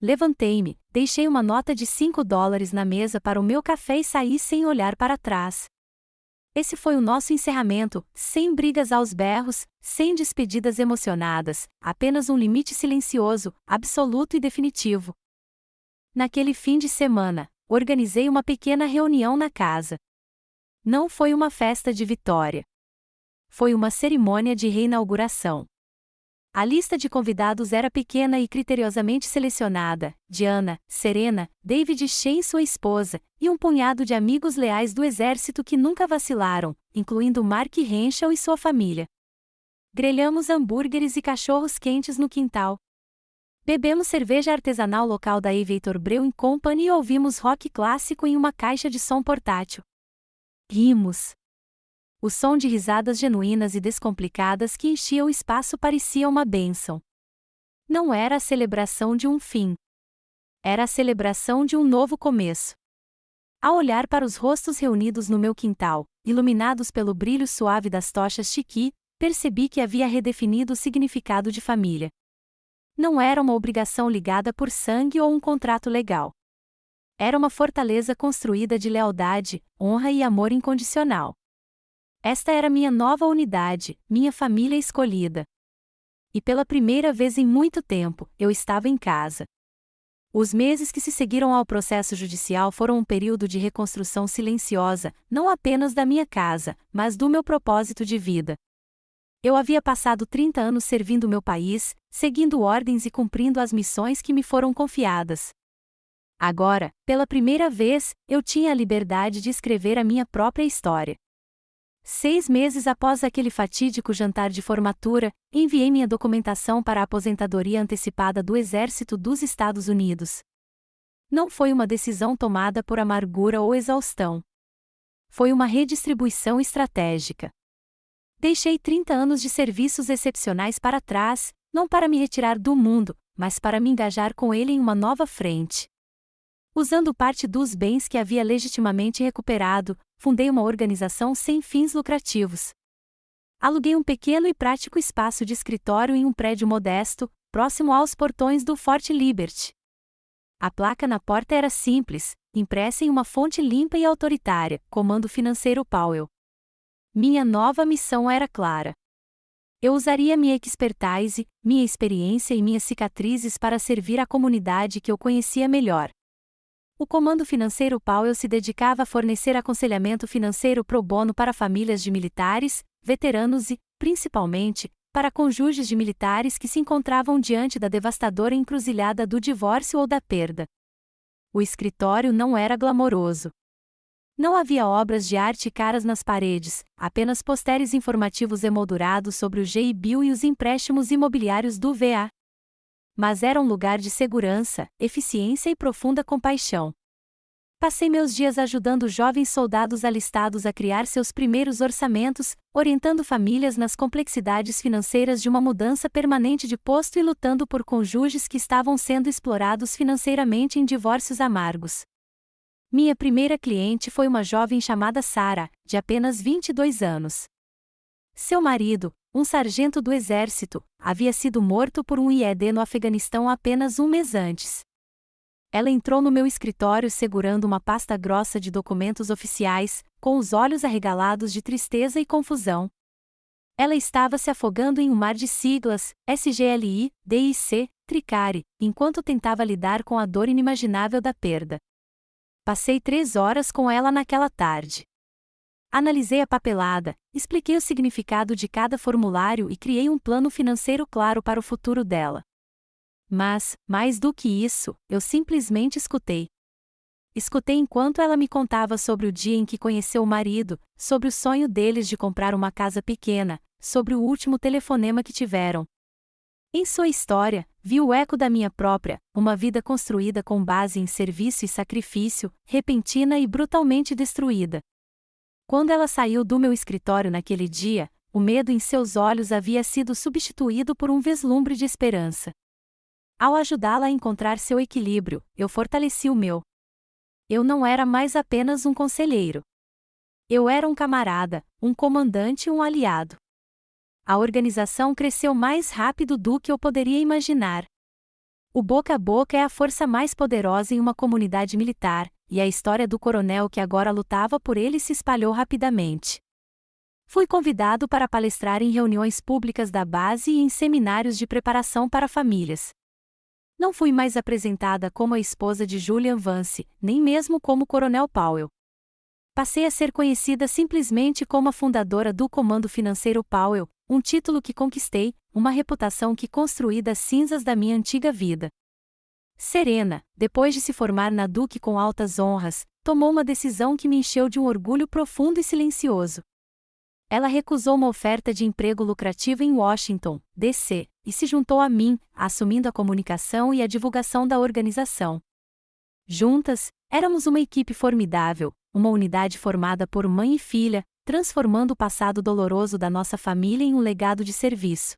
Levantei-me, deixei uma nota de $5 na mesa para o meu café e saí sem olhar para trás. Esse foi o nosso encerramento, sem brigas aos berros, sem despedidas emocionadas, apenas um limite silencioso, absoluto e definitivo. Naquele fim de semana, organizei uma pequena reunião na casa. Não foi uma festa de vitória. Foi uma cerimônia de reinauguração. A lista de convidados era pequena e criteriosamente selecionada: Diana, Serena, David Shea e sua esposa, e um punhado de amigos leais do exército que nunca vacilaram, incluindo Mark Henschel e sua família. Grelhamos hambúrgueres e cachorros quentes no quintal. Bebemos cerveja artesanal local da Aviator Brewing Company e ouvimos rock clássico em uma caixa de som portátil. Rimos. O som de risadas genuínas e descomplicadas que enchia o espaço parecia uma bênção. Não era a celebração de um fim. Era a celebração de um novo começo. Ao olhar para os rostos reunidos no meu quintal, iluminados pelo brilho suave das tochas chiqui, percebi que havia redefinido o significado de família. Não era uma obrigação ligada por sangue ou um contrato legal. Era uma fortaleza construída de lealdade, honra e amor incondicional. Esta era minha nova unidade, minha família escolhida. E pela primeira vez em muito tempo, eu estava em casa. Os meses que se seguiram ao processo judicial foram um período de reconstrução silenciosa, não apenas da minha casa, mas do meu propósito de vida. Eu havia passado 30 anos servindo meu país, seguindo ordens e cumprindo as missões que me foram confiadas. Agora, pela primeira vez, eu tinha a liberdade de escrever a minha própria história. 6 meses após aquele fatídico jantar de formatura, enviei minha documentação para a aposentadoria antecipada do Exército dos Estados Unidos. Não foi uma decisão tomada por amargura ou exaustão. Foi uma redistribuição estratégica. Deixei 30 anos de serviços excepcionais para trás, não para me retirar do mundo, mas para me engajar com ele em uma nova frente. Usando parte dos bens que havia legitimamente recuperado, fundei uma organização sem fins lucrativos. Aluguei um pequeno e prático espaço de escritório em um prédio modesto, próximo aos portões do Fort Liberty. A placa na porta era simples, impressa em uma fonte limpa e autoritária: Comando Financeiro Powell. Minha nova missão era clara. Eu usaria minha expertise, minha experiência e minhas cicatrizes para servir a comunidade que eu conhecia melhor. O Comando Financeiro Powell se dedicava a fornecer aconselhamento financeiro pro bono para famílias de militares, veteranos e, principalmente, para cônjuges de militares que se encontravam diante da devastadora encruzilhada do divórcio ou da perda. O escritório não era glamouroso. Não havia obras de arte caras nas paredes, apenas posteres informativos emoldurados sobre o GI-Bill e os empréstimos imobiliários do VA. Mas era um lugar de segurança, eficiência e profunda compaixão. Passei meus dias ajudando jovens soldados alistados a criar seus primeiros orçamentos, orientando famílias nas complexidades financeiras de uma mudança permanente de posto e lutando por cônjuges que estavam sendo explorados financeiramente em divórcios amargos. Minha primeira cliente foi uma jovem chamada Sarah, de apenas 22 anos. Seu marido, um sargento do exército, havia sido morto por um IED no Afeganistão apenas um mês antes. Ela entrou no meu escritório segurando uma pasta grossa de documentos oficiais, com os olhos arregalados de tristeza e confusão. Ela estava se afogando em um mar de siglas, SGLI, DIC, Tricari, enquanto tentava lidar com a dor inimaginável da perda. Passei 3 horas com ela naquela tarde. Analisei a papelada, expliquei o significado de cada formulário e criei um plano financeiro claro para o futuro dela. Mas, mais do que isso, eu simplesmente escutei. Escutei enquanto ela me contava sobre o dia em que conheceu o marido, sobre o sonho deles de comprar uma casa pequena, sobre o último telefonema que tiveram. Em sua história, vi o eco da minha própria, uma vida construída com base em serviço e sacrifício, repentina e brutalmente destruída. Quando ela saiu do meu escritório naquele dia, o medo em seus olhos havia sido substituído por um vislumbre de esperança. Ao ajudá-la a encontrar seu equilíbrio, eu fortaleci o meu. Eu não era mais apenas um conselheiro. Eu era um camarada, um comandante e um aliado. A organização cresceu mais rápido do que eu poderia imaginar. O boca a boca é a força mais poderosa em uma comunidade militar, e a história do coronel que agora lutava por ele se espalhou rapidamente. Fui convidado para palestrar em reuniões públicas da base e em seminários de preparação para famílias. Não fui mais apresentada como a esposa de Julian Vance, nem mesmo como Coronel Powell. Passei a ser conhecida simplesmente como a fundadora do Comando Financeiro Powell, um título que conquistei, uma reputação que construí das cinzas da minha antiga vida. Serena, depois de se formar na Duke com altas honras, tomou uma decisão que me encheu de um orgulho profundo e silencioso. Ela recusou uma oferta de emprego lucrativo em Washington, D.C., e se juntou a mim, assumindo a comunicação e a divulgação da organização. Juntas, éramos uma equipe formidável, uma unidade formada por mãe e filha, transformando o passado doloroso da nossa família em um legado de serviço.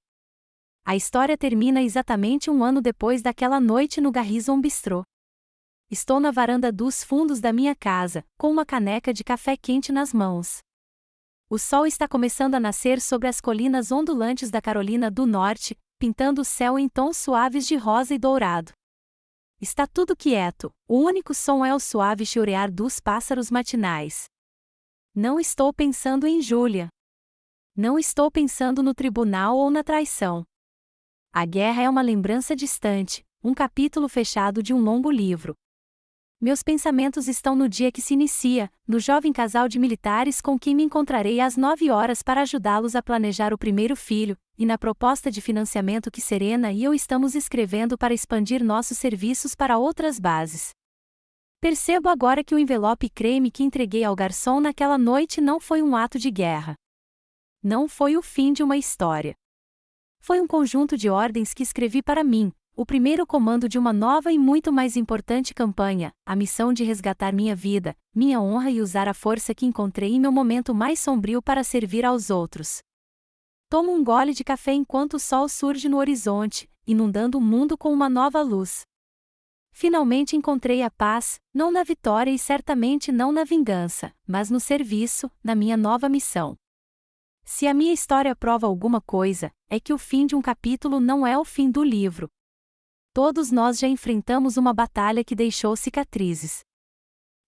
A história termina exatamente 1 ano depois daquela noite no Garrison Bistro. Estou na varanda dos fundos da minha casa, com uma caneca de café quente nas mãos. O sol está começando a nascer sobre as colinas ondulantes da Carolina do Norte, pintando o céu em tons suaves de rosa e dourado. Está tudo quieto, o único som é o suave chiurear dos pássaros matinais. Não estou pensando em Julia. Não estou pensando no tribunal ou na traição. A guerra é uma lembrança distante, um capítulo fechado de um longo livro. Meus pensamentos estão no dia que se inicia, no jovem casal de militares com quem me encontrarei às 9 horas para ajudá-los a planejar o primeiro filho, e na proposta de financiamento que Serena e eu estamos escrevendo para expandir nossos serviços para outras bases. Percebo agora que o envelope creme que entreguei ao garçom naquela noite não foi um ato de guerra. Não foi o fim de uma história. Foi um conjunto de ordens que escrevi para mim, o primeiro comando de uma nova e muito mais importante campanha, a missão de resgatar minha vida, minha honra e usar a força que encontrei em meu momento mais sombrio para servir aos outros. Tomo um gole de café enquanto o sol surge no horizonte, inundando o mundo com uma nova luz. Finalmente encontrei a paz, não na vitória e certamente não na vingança, mas no serviço, na minha nova missão. Se a minha história prova alguma coisa, é que o fim de um capítulo não é o fim do livro. Todos nós já enfrentamos uma batalha que deixou cicatrizes.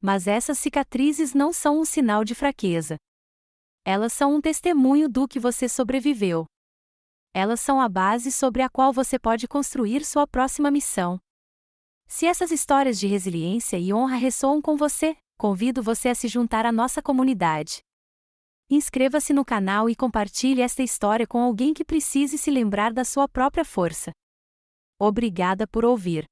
Mas essas cicatrizes não são um sinal de fraqueza. Elas são um testemunho do que você sobreviveu. Elas são a base sobre a qual você pode construir sua próxima missão. Se essas histórias de resiliência e honra ressoam com você, convido você a se juntar à nossa comunidade. Inscreva-se no canal e compartilhe esta história com alguém que precise se lembrar da sua própria força. Obrigada por ouvir.